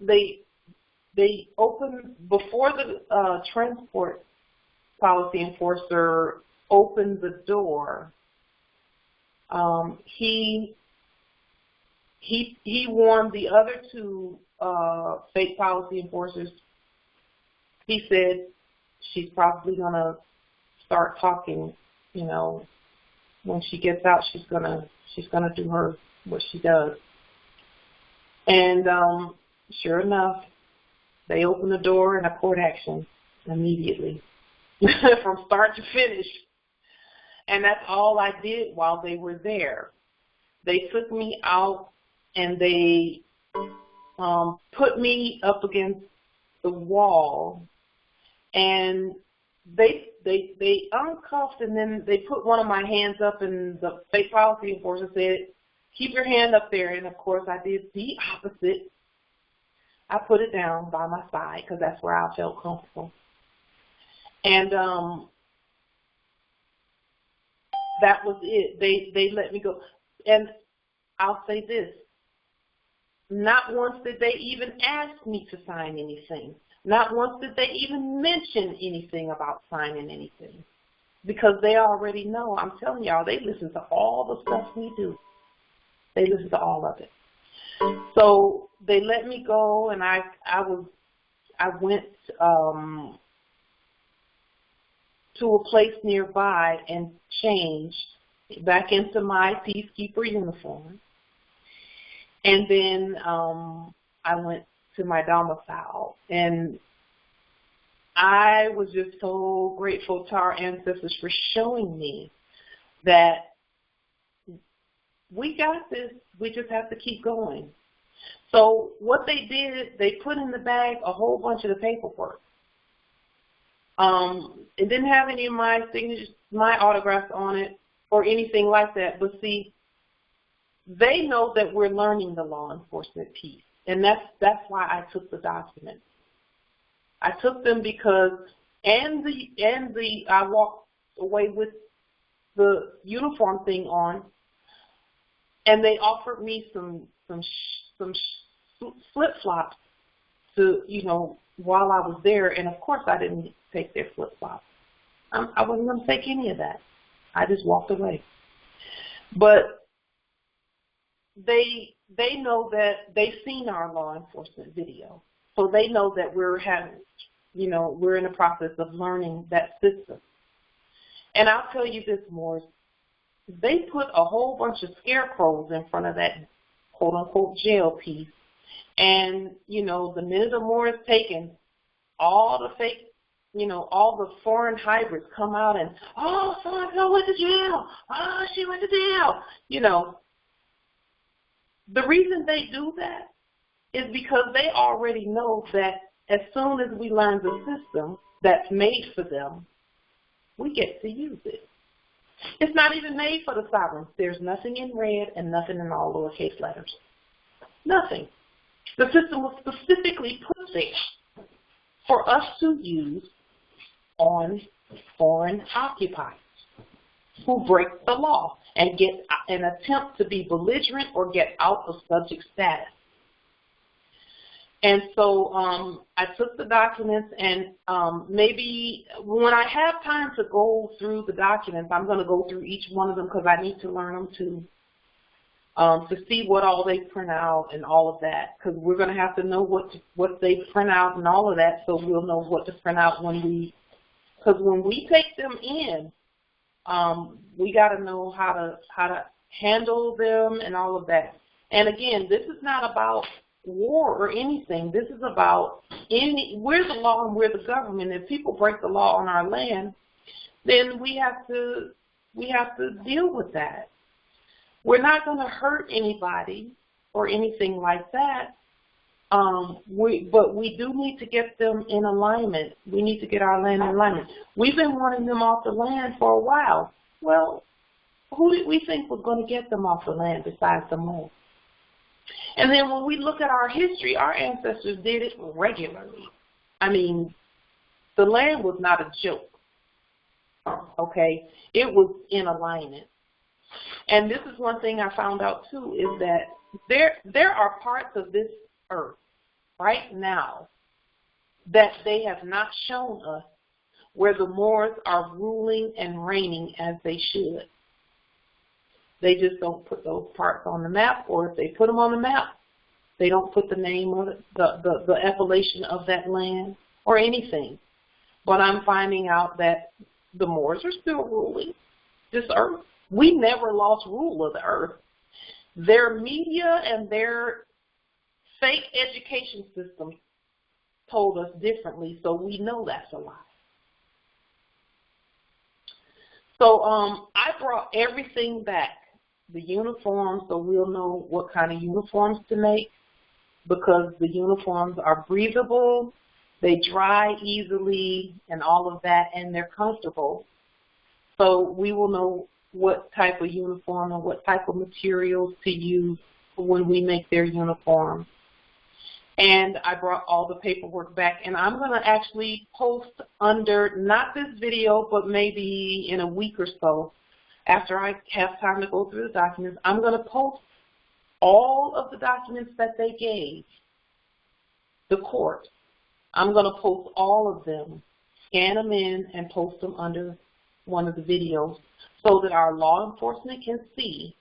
A: they opened, before the transport policy enforcer opened the door, he warned the other two fake policy enforcers. He said, "She's probably going to start talking, you know, when she gets out, she's gonna do what she does." And sure enough, they opened the door and a court action immediately from start to finish. And that's all I did while they were there. They took me out and they put me up against the wall, and they uncuffed, and then they put one of my hands up, and the fake policy enforcer said, "Keep your hand up there." And of course I did the opposite. I put it down by my side because that's where I felt comfortable. And that was it. They let me go. And I'll say this. Not once did they even ask me to sign anything. Not once did they even mention anything about signing anything. Because they already know. I'm telling y'all, they listen to all the stuff we do. They listen to all of it. So they let me go, and I went to a place nearby and changed back into my peacekeeper uniform. And then I went to my domicile, and I was just so grateful to our ancestors for showing me that we got this. We just have to keep going. So what they did, they put in the bag a whole bunch of the paperwork. It didn't have any of my signatures, my autographs on it, or anything like that. But see, they know that we're learning the law enforcement piece, and that's why I took the documents. I took them because, I walked away with the uniform thing on, and they offered me some flip-flops to, you know, while I was there, and of course I didn't take their flip-flops. I wasn't going to take any of that. I just walked away. But they know that they've seen our law enforcement video, so they know that we're in the process of learning that system. And I'll tell you this, Morris, they put a whole bunch of scarecrows in front of that quote-unquote jail piece, and, you know, the minute a Moor is taken, all the fake, you know, all the foreign hybrids come out and, "Oh, so-and-so went to jail. Oh, she went to jail." You know, the reason they do that is because they already know that as soon as we learn the system that's made for them, we get to use it. It's not even made for the sovereigns. There's nothing in red and nothing in all lowercase letters. Nothing. The system was specifically put there for us to use on foreign occupiers who break the law and get an attempt to be belligerent or get out of subject status. And so I took the documents, and maybe when I have time to go through the documents, I'm going to go through each one of them because I need to learn them too, to see what all they print out and all of that, because we're going to have to know what they print out and all of that, so we'll know what to print out when we take them in, we got to know how to handle them and all of that. And again, this is not about war or anything. This is about we're the law and we're the government. If people break the law on our land, then we have to deal with that. We're not going to hurt anybody or anything like that. But we do need to get them in alignment. We need to get our land in alignment. We've been wanting them off the land for a while. Well, who did we think was going to get them off the land besides the Moors? And then when we look at our history, our ancestors did it regularly. I mean, the land was not a joke, okay? It was in alignment. And this is one thing I found out, too, is that there are parts of this earth right now that they have not shown us where the Moors are ruling and reigning as they should. They just don't put those parts on the map, or if they put them on the map, they don't put the name of it, the appellation of that land or anything. But I'm finding out that the Moors are still ruling this earth. We never lost rule of the earth. Their media and their fake education system told us differently, so we know that's a lie. So I brought everything back. The uniforms, so we'll know what kind of uniforms to make, because the uniforms are breathable, they dry easily and all of that, and they're comfortable. So we will know what type of uniform and what type of materials to use when we make their uniform. And I brought all the paperwork back, and I'm going to actually post under, not this video, but maybe in a week or so, after I have time to go through the documents, I'm going to post all of the documents that they gave the court. I'm going to post all of them, scan them in, and post them under one of the videos so that our law enforcement can see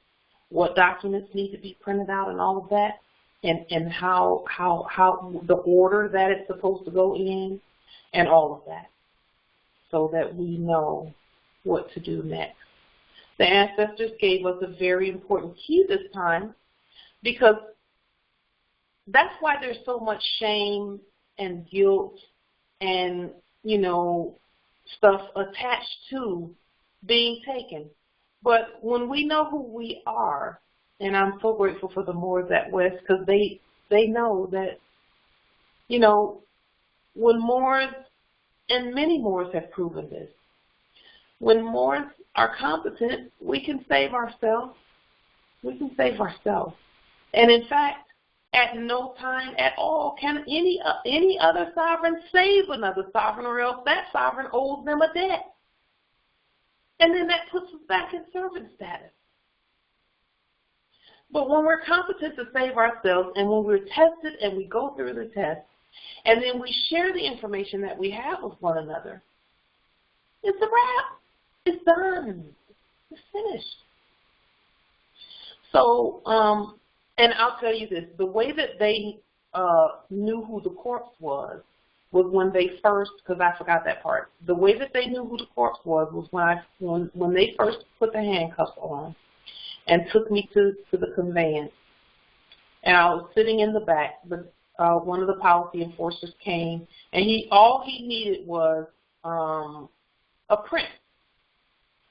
A: what documents need to be printed out and all of that, and how the order that it's supposed to go in and all of that, so that we know what to do next. The ancestors gave us a very important key this time, because that's why there's so much shame and guilt and, you know, stuff attached to being taken. But when we know who we are, and I'm so grateful for the Moors at West, because they know that, you know, when Moors, and many Moors have proven this, when Moors are competent, we can save ourselves. We can save ourselves. And in fact, at no time at all can any other sovereign save another sovereign, or else that sovereign owes them a debt. And then that puts us back in servant status. But when we're competent to save ourselves, and when we're tested and we go through the test, and then we share the information that we have with one another, it's a wrap. It's done. It's finished. So, and I'll tell you this, the way that they knew who the corpse was when they first, because I forgot that part, the way that they knew who the corpse was when they first put the handcuffs on and took me to the conveyance. And I was sitting in the back, but one of the policy enforcers came, and all he needed was a print.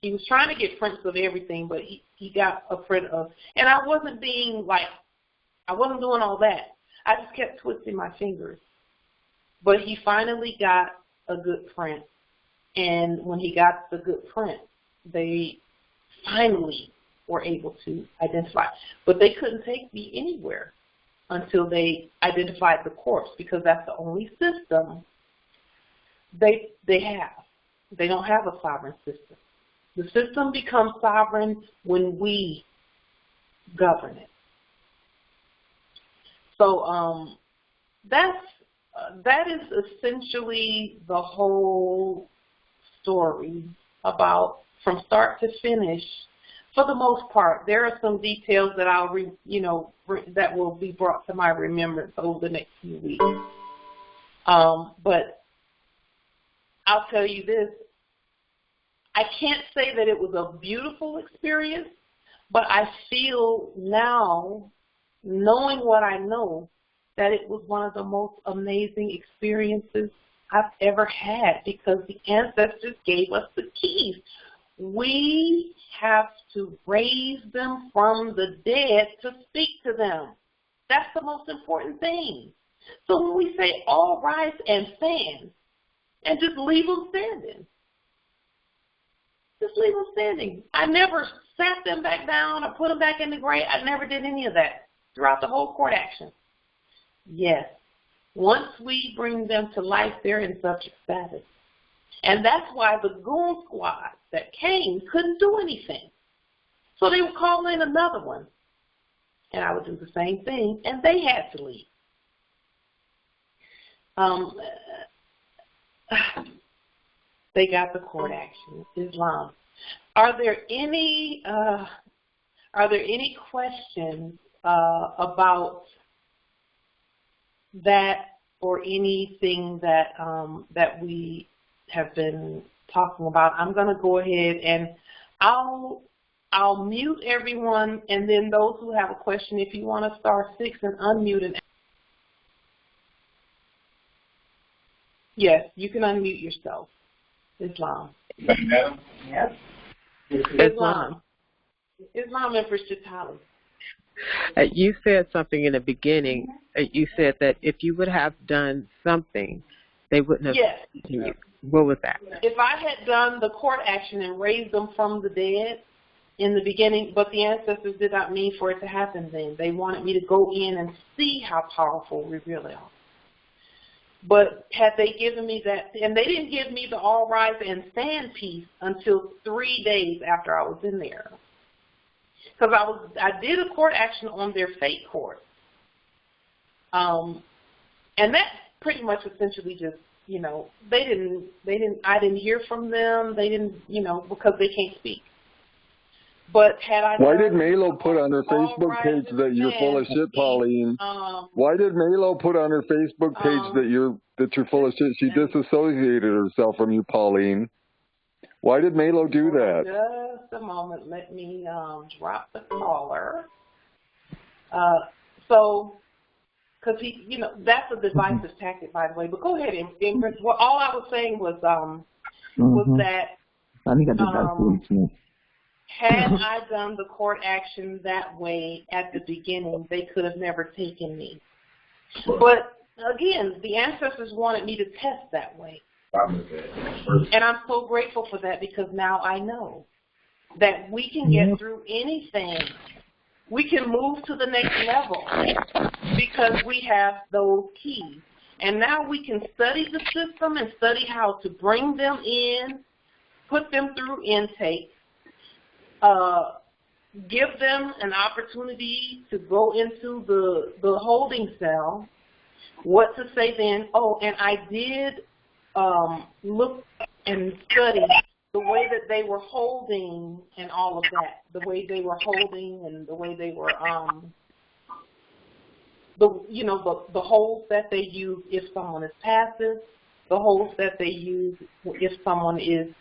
A: He was trying to get prints of everything, but he got a print of, and I wasn't doing all that. I just kept twisting my fingers. But he finally got a good print. And when he got the good print, they finally were able to identify. But they couldn't take me anywhere until they identified the corpse, because that's the only system They have. They don't have a sovereign system. The system becomes sovereign when we govern it. So that is essentially the whole story about from start to finish. For the most part, there are some details that I'll that will be brought to my remembrance over the next few weeks. But I'll tell you this, I can't say that it was a beautiful experience, but I feel now, knowing what I know, that it was one of the most amazing experiences I've ever had because the ancestors gave us the keys. We have to raise them from the dead to speak to them. That's the most important thing. So when we say all rise and stand, and just leave them standing. Just leave them standing. I never sat them back down or put them back in the grave. I never did any of that throughout the whole court action. Yes, once we bring them to life, they're in subject status. And that's why the goon squad that came couldn't do anything. So they would call in another one. And I would do the same thing, and they had to leave. They got the court action. Islam. Are there any questions about that or anything that that we have been talking about? I'm going to go ahead and I'll mute everyone, and then those who have a question, if you want to star 6 and unmute and yes, you can unmute yourself. Islam. Yes. Islam. Islam and Justise.
B: You said something in the beginning. You said that if you would have done something, they wouldn't have continued. What was that?
A: If I had done the court action and raised them from the dead in the beginning, but the ancestors did not mean for it to happen then. They wanted me to go in and see how powerful we really are. But had they given me that, and they didn't give me the all rise and stand piece until 3 days after I was in there. Because I did a court action on their fate court. And that pretty much essentially just, I didn't hear from them. They didn't, because they can't speak. But had I
C: Why did Melo put on her Facebook page that you're full of shit, Pauline? Why did Melo put on her Facebook page that you're full of shit? She disassociated herself from you, Pauline. Why did Melo do that?
A: Just a moment. Let me drop the caller. Because he, that's a divisive tactic, by the way. But go ahead, Ingrid. Well, all I was saying was that had I done the court action that way at the beginning, they could have never taken me. But again, the ancestors wanted me to test that way. And I'm so grateful for that because now I know that we can get through anything. We can move to the next level because we have those keys. And now we can study the system and study how to bring them in, put them through intake, give them an opportunity to go into the holding cell, what to say then. Oh, and I did look and study the way that they were holding and all of that, the way they were holding and the way they were, the holds that they use if someone is passive, the holds that they use if someone is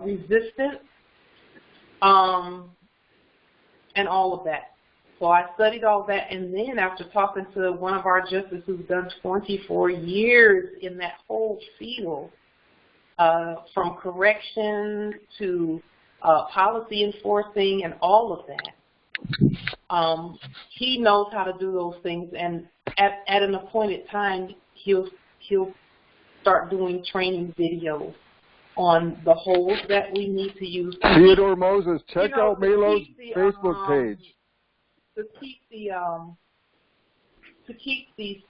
A: resistant, and all of that. So I studied all that, and then after talking to one of our justices who's done 24 years in that whole field, from correction to policy enforcing and all of that, he knows how to do those things, and at an appointed time, he'll start doing training videos on the holes that we need to use.
C: Theodore Moses, check out Melo's Facebook page.
A: To keep the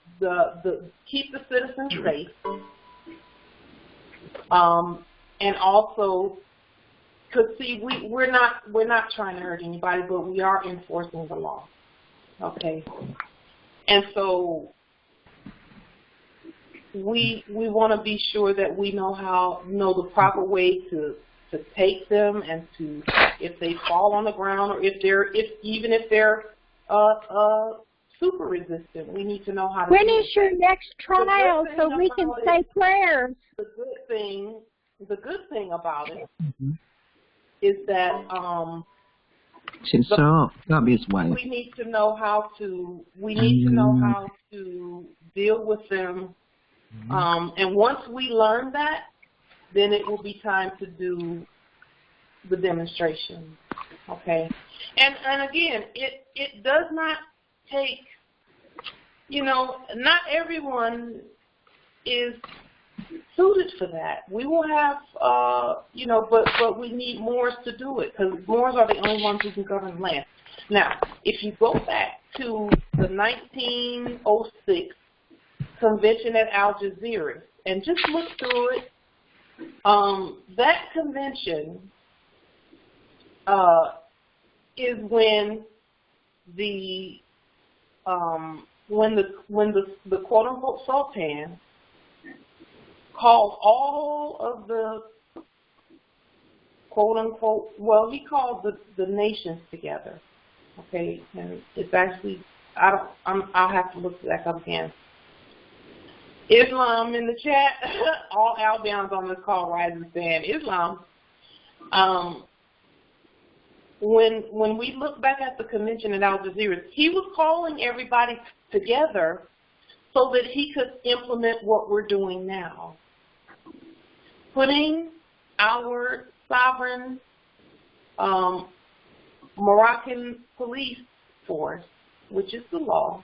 A: citizens safe, And also, because see, we're not trying to hurt anybody, but we are enforcing the law. Okay, and so we want to be sure that we know the proper way to take them, and to, if they fall on the ground, or even if they're super resistant, we need to know how to.
D: When is your next trial so we can say prayers?
A: The good thing about it is that we need to know how to deal with them, and once we learn that, then it will be time to do the demonstration. Okay, and again, it does not take, not everyone is suited for that. We will have, but we need Moors to do it, because Moors are the only ones who can govern land. Now, if you go back to the 1906 Convention at Algeciras and just look through it, that convention is when the quote unquote sultan called all of the quote unquote, well, he called the nations together. Okay, and it's actually, I'll have to look that up again. Islam in the chat, all Albans on this call, rise and stand. Islam. When we look back at the convention at Algeciras, he was calling everybody together so that he could implement what we're doing now. Putting our sovereign Moroccan police force, which is the law,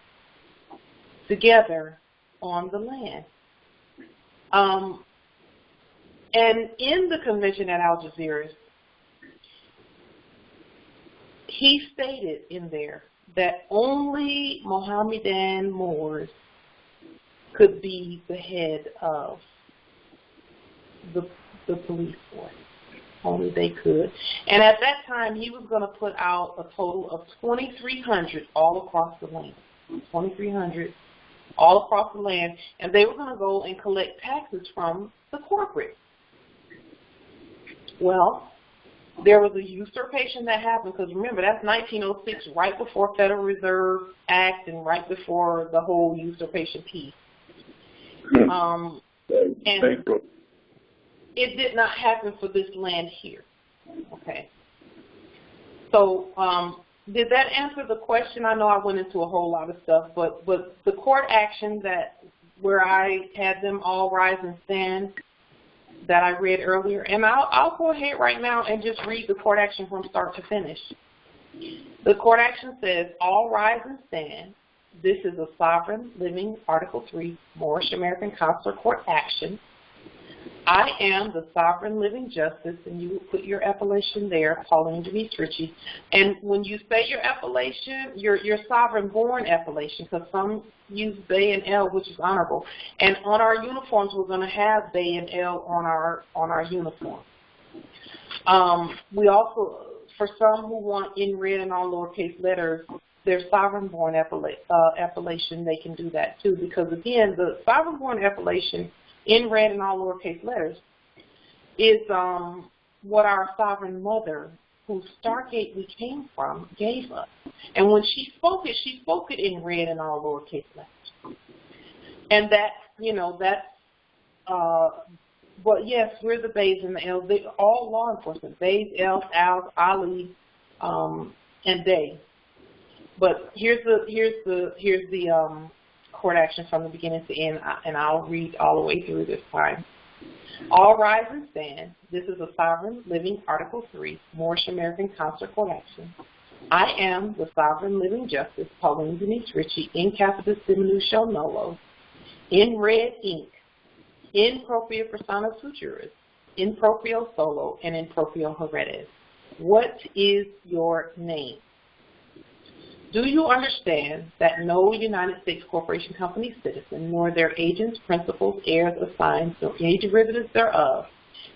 A: together on the land. And in the convention at Algeciras, he stated in there that only Mohammedan Moors could be the head of the police force. Only they could. And at that time, he was going to put out a total of 2,300 all across the land. 2,300 all across the land. And they were going to go and collect taxes from the corporate. Well, there was a usurpation that happened, because remember, that's 1906, right before Federal Reserve Act and right before the whole usurpation piece. And it did not happen for this land here. Okay. So did that answer the question? I know I went into a whole lot of stuff, but the court action where I had them all rise and stand, that I read earlier, and I'll go ahead right now and just read the court action from start to finish. The court action says, all rise and stand. This is a sovereign living Article 3 Moorish American Consular Court action. I am the sovereign living justice, and you will put your appellation there, Pauline Dimitrici. And when you say your appellation, your sovereign-born appellation, because some use Bay and L, which is honorable. And on our uniforms, we're going to have Bay and L on our uniform. We also, for some who want in red and all lowercase letters, their sovereign-born appellation, they can do that too, because again, the sovereign-born appellation in red and all lowercase letters is what our sovereign mother, whose Stargate we came from, gave us. And when she spoke it in red and all lowercase letters. And that, but yes, we're the Bays and the L's. They all law enforcement, Bays, L's, Al's, Ali, and they. But here's the court action from the beginning to end, and I'll read all the way through this time. All rise and stand. This is a sovereign living Article 3 Moorish American Consular Court action. I am the sovereign living justice, Pauline Dimitrici, in capitis diminutio nolo, in red ink, in propria persona juris, in proprio solo, and in proprio heredes. What is your name? Do you understand that no United States corporation, company, citizen, nor their agents, principals, heirs, assigns, nor any derivatives thereof,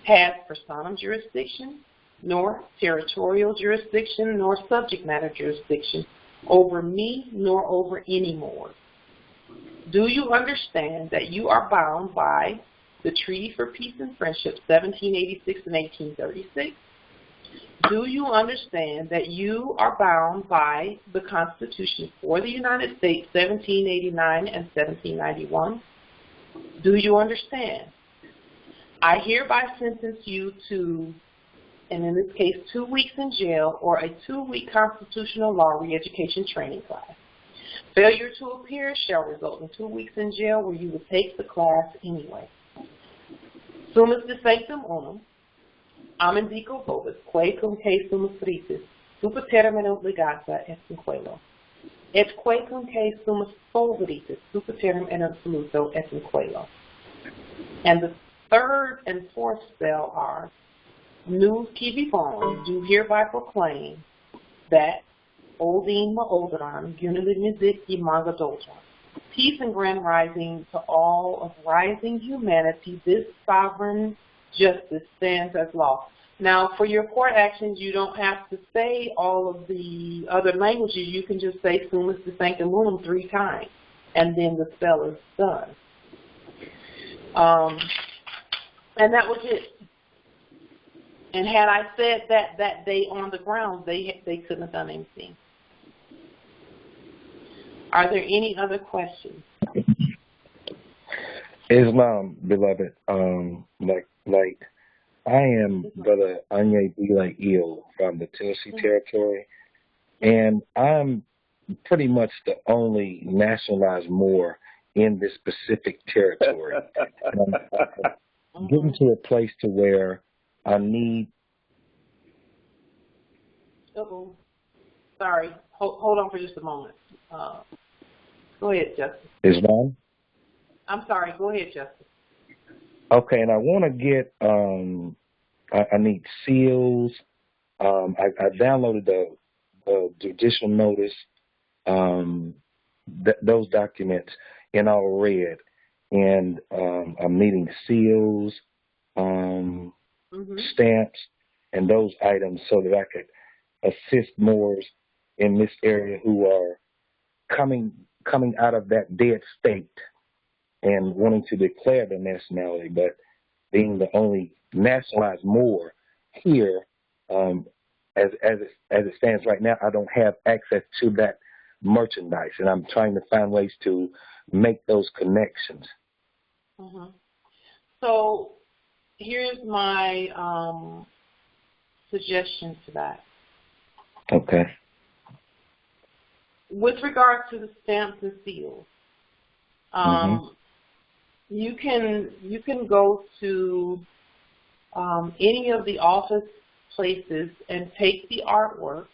A: has personam jurisdiction, nor territorial jurisdiction, nor subject matter jurisdiction over me, nor over any more. Do you understand that you are bound by the Treaty for Peace and Friendship, 1786 and 1836? Do you understand that you are bound by the Constitution for the United States, 1789 and 1791? Do you understand? I hereby sentence you to, and in this case, 2 weeks in jail or a 2-week constitutional law re-education training class. Failure to appear shall result in 2 weeks in jail where you will take the class anyway. Sumus de sanctum unum, amendico vobis, quae cum que sumus fritis, super terminum legata et inquelo. Et quae cum que sumus solveritis, super terminum et absoluto et inquelo. And the third and fourth spell are, nous qui vivons do hereby proclaim that Oldin ma olderan, unilimizit ye manga doltran. Peace and grand rising to all of rising humanity. This sovereign justice stands as law. Now, for your court actions, you don't have to say all of the other languages. You can just say sumus de sanctum unum 3 times, and then the spell is done. And that was it. And had I said that day on the ground, they couldn't have done anything. Are there any other questions?
E: Islam, beloved, like I am Brother Anye from the Tennessee territory, and I'm pretty much the only nationalized Moor in this specific territory. I'm getting to a place to where I need.
A: Sorry. Hold on for just a moment. Go ahead, Justice.
E: Islam?
A: I'm sorry. Go ahead, Justice.
E: Okay, and I want to get, I need seals. I downloaded the judicial notice, those documents, and I read. And I'm needing seals, stamps, and those items so that I could assist Moors in this area who are coming out of that dead state and wanting to declare their nationality, but being the only nationalized Moor here, as it stands right now, I don't have access to that merchandise, and I'm trying to find ways to make those connections.
A: So here's my suggestion to that.
E: Okay.
A: With regard to the stamps and seals, you can go to any of the office places and take the artwork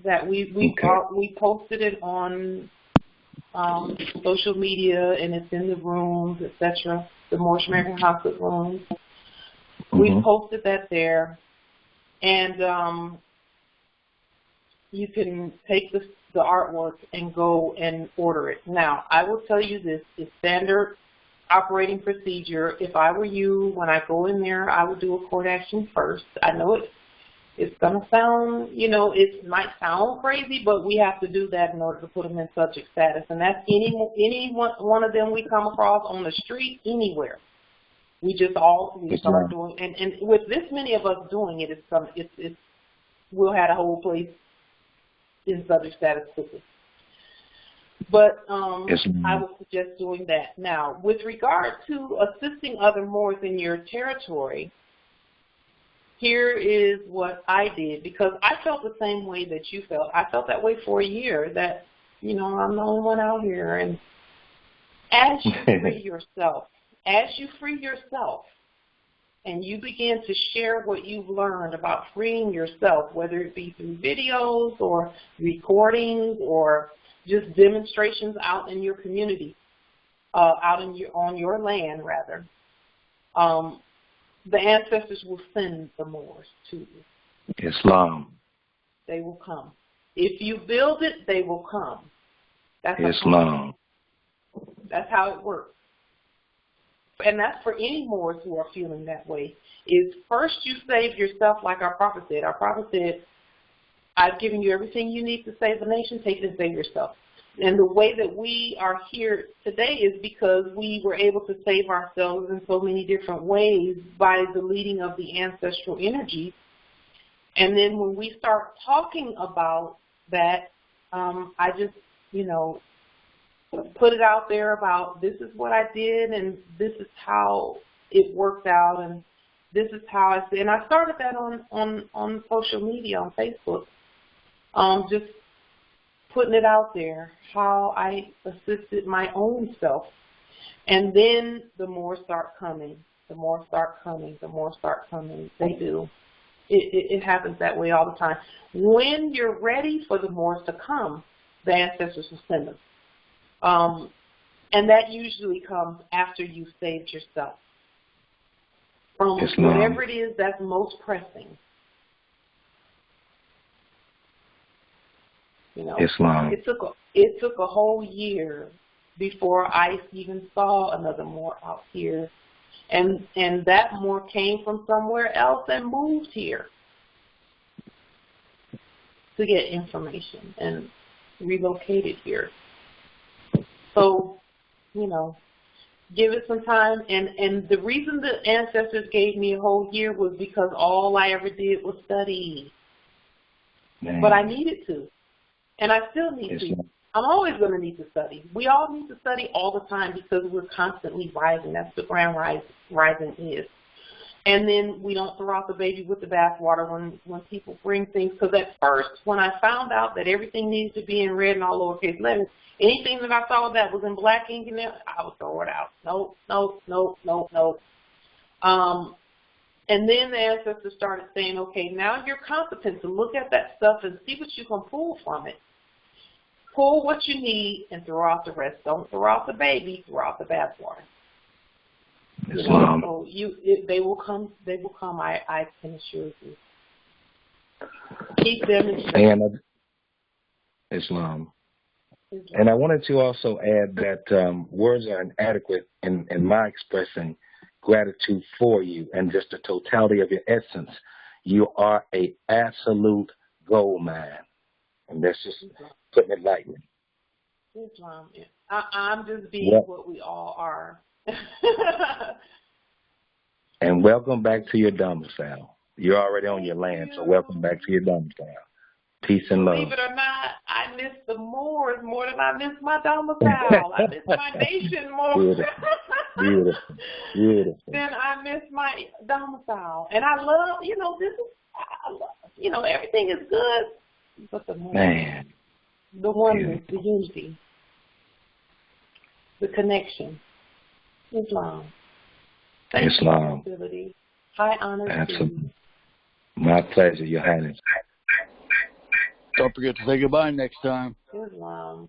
A: that we posted it on social media, and it's in the rooms, etc. The Moorish American Hospital rooms. We posted that there, and you can take the artwork and go and order it. Now, I will tell you this: it's standard operating procedure. If I were you, when I go in there, I would do a court action first. I know it's going to sound, it might sound crazy, but we have to do that in order to put them in subject status. And that's any one of them we come across on the street, anywhere. We start doing, and with this many of us doing it, we'll have a whole place in subject status quickly. But I would suggest doing that. Now, with regard to assisting other Moors in your territory, here is what I did, because I felt the same way that you felt. I felt that way for a year, that, I'm the only one out here. And as you free yourself, and you begin to share what you've learned about freeing yourself, whether it be through videos or recordings or just demonstrations out in your community, on your land, rather, the ancestors will send the Moors to you.
E: Islam.
A: They will come. If you build it, they will come. That's
E: Islam.
A: That's how it works. and that's for any Moors who are feeling that way, is first you save yourself, like our prophet said. Our prophet said, I've given you everything you need to save the nation, take it and save yourself. And the way that we are here today is because we were able to save ourselves in so many different ways by the leading of the ancestral energy. And then when we start talking about that, I just, put it out there about this is what I did and this is how it worked out and this is how I said. And I started that on social media, on Facebook, just putting it out there, how I assisted my own self. And then the more start coming, the more start coming, the more start coming. They do. It happens that way all the time. When you're ready for the Moors to come, the ancestors will send them. And that usually comes after you've saved yourself from whatever it is that's most pressing.
E: Islam.
A: It took a whole year before I even saw another Moor out here. And that Moor came from somewhere else and moved here to get information and relocated here. So, give it some time. And the reason the ancestors gave me a whole year was because all I ever did was study.
E: Man.
A: But I needed to. And I still need to. I'm always going to need to study. We all need to study all the time because we're constantly rising. That's what grand rising is. And then we don't throw out the baby with the bathwater when people bring things. Because at first, when I found out that everything needs to be in red and all lowercase letters, anything that I saw that was in black ink in there, I would throw it out. Nope. And then the ancestors started saying, okay, now you're competent to look at that stuff and see what you can pull from it. Pull what you need and throw out the rest. Don't throw out the baby, throw out the bathwater. So they will come. They will come. I can assure you. Keep them in
E: Islam. And I wanted to also add that words are inadequate in my expressing gratitude for you and just the totality of your essence. You are an absolute gold mine. And that's just putting it lightly.
A: Islam. I'm just being what we all are.
E: And welcome back to your domicile. You're already on your land, so welcome back to your domicile. Peace and love.
A: Believe it or not, I miss the Moors more than I miss my domicile. I miss my nation more. Beautiful. Then I miss my domicile. And I love, everything is good. But the
E: man,
A: the oneness, the unity, the connection, Islam. Thank
E: Islam.
A: You, high honor.
E: Absolutely. My pleasure, Your Highness.
F: Don't forget to say goodbye next time.
A: Islam.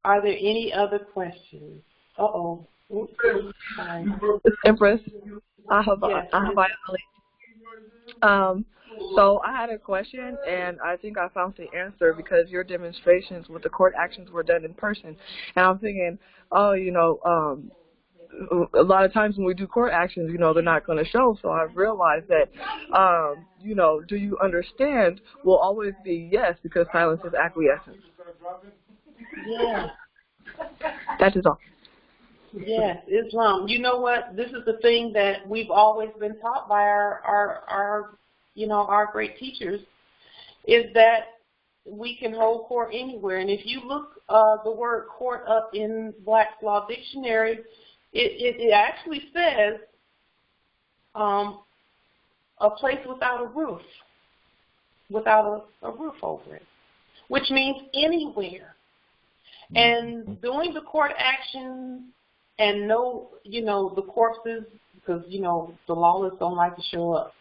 A: Are there any other questions? Uh-oh. Oops.
G: Empress, I have so I had a question, and I think I found the answer because your demonstrations with the court actions were done in person. And I'm thinking, a lot of times when we do court actions, they're not going to show. So I've realized that, do you understand will always be yes, because silence is acquiescence.
A: Yeah.
G: That is all.
A: Yes, Islam. You know what? This is the thing that we've always been taught by our great teachers, is that we can hold court anywhere. And if you look the word court up in Black's Law Dictionary, it actually says a place without a roof, without a roof over it, which means anywhere. And doing the court action and the corpses, because, the lawless don't like to show up.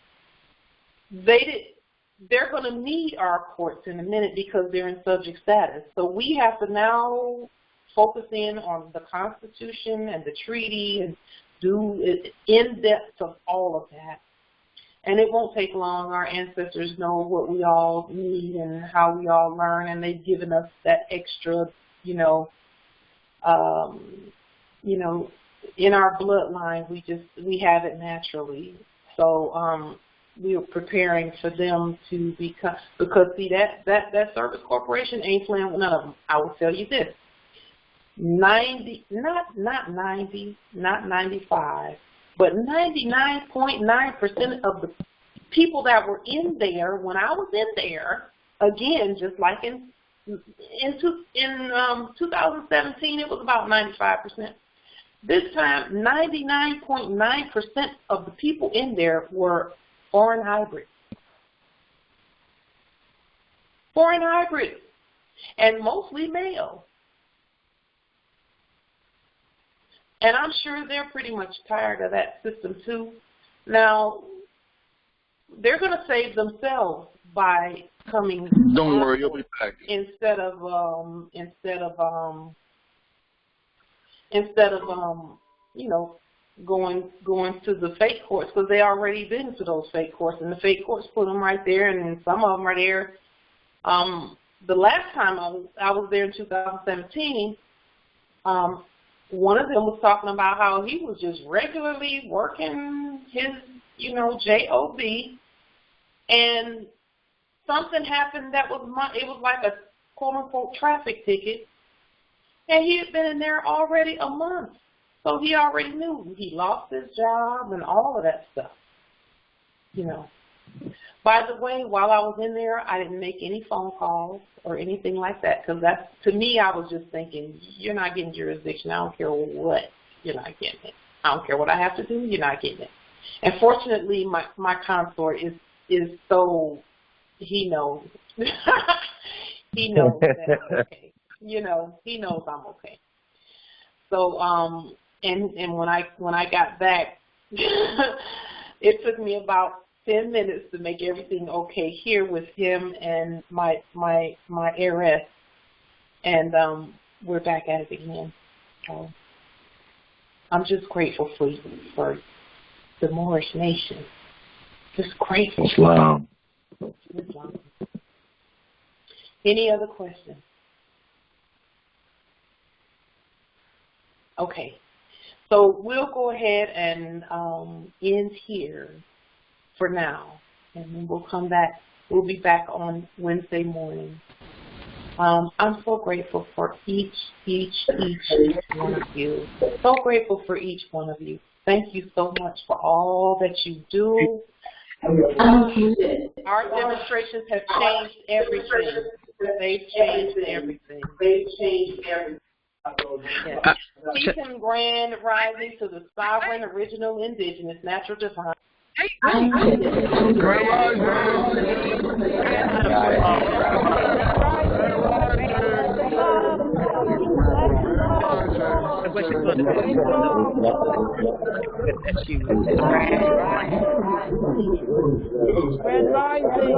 A: They're going to need our courts in a minute because they're in subject status. So we have to now focus in on the Constitution and the treaty and do in-depth of all of that. And it won't take long. Our ancestors know what we all need and how we all learn, and they've given us that extra, you know, in our bloodline, we have it naturally. So we are preparing for them to become, because see that service corporation ain't playing with none of them. I will tell you this: 90, not 90, not 95, but 99.9% of the people that were in there when I was in there, again, just like in 2017, it was about 95%. This time, 99.9% of the people in there were foreign hybrids. Foreign hybrids, and mostly male. And I'm sure they're pretty much tired of that system too. Now, they're going to save themselves by coming.
F: Don't worry, you'll be back.
A: Instead of you know, going to the fake courts, because they already been to those fake courts, and the fake courts put them right there, and some of them are there. The last time I was there in 2017, one of them was talking about how he was just regularly working his, you know, job, and something happened that was it was like a quote-unquote traffic ticket, and he had been in there already a month. So he already knew he lost his job and all of that stuff, you know. By the way, while I was in there, I didn't make any phone calls or anything like that, because that's, to me, I was just thinking, you're not getting jurisdiction. I don't care what, you're not getting it. I don't care what I have to do, you're not getting it. And fortunately, my consort is so, he knows. He knows that I'm okay. You know, he knows I'm okay. So, and when I got back, it took me about 10 minutes to make everything okay here with him and my heiress, and we're back at it again. So I'm just grateful for the Moorish nation. Just grateful.
E: Islam.
A: Islam. Any other questions? Okay, so we'll go ahead and end here for now, and then we'll come back. We'll be back on Wednesday morning. I'm so grateful for each one of you. So grateful for each one of you. Thank you so much for all that you do. Our demonstrations have changed everything. They've changed everything. Yes. Peace and grand rising to the sovereign, original, indigenous, natural, divine.
D: Grand rising. Grand rising.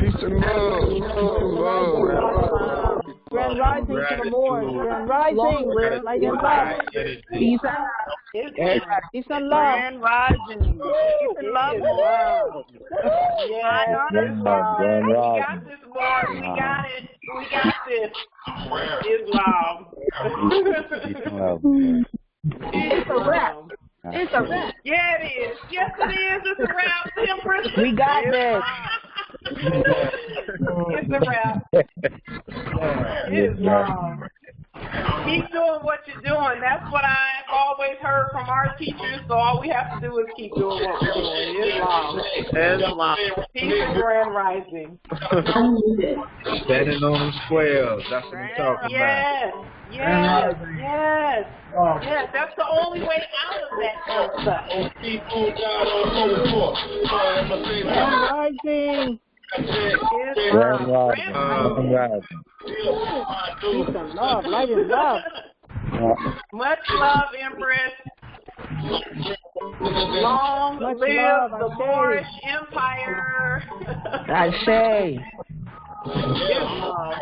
C: Peace and love.
D: Grand rising to the Moors. Grand rising. Light and love. Peace and love.
A: Grand rising. Peace and love. Yeah.
E: Grand
A: We
E: rising.
A: got this, Lord. We got it. We got this. Islam.
D: It's a wrap. It's a wrap.
A: Yeah, it is. Yes, it is. It's a wrap, Empress.
D: We got this.
A: It's a wrap. Islam. Keep doing what you're doing. That's what I've always heard from our teachers, so all we have to do is keep doing what we're doing. Islam. Peace and grand rising.
H: Standing on them squares. That's what I'm talking
A: about. Yes. Yes, that's the only way out of that stuff.
D: Grand rising.
E: Grand rising.
D: Peace and love. Light and love.
A: Much love, Empress. Long live the Moorish Empire.
D: I say.
A: Islam.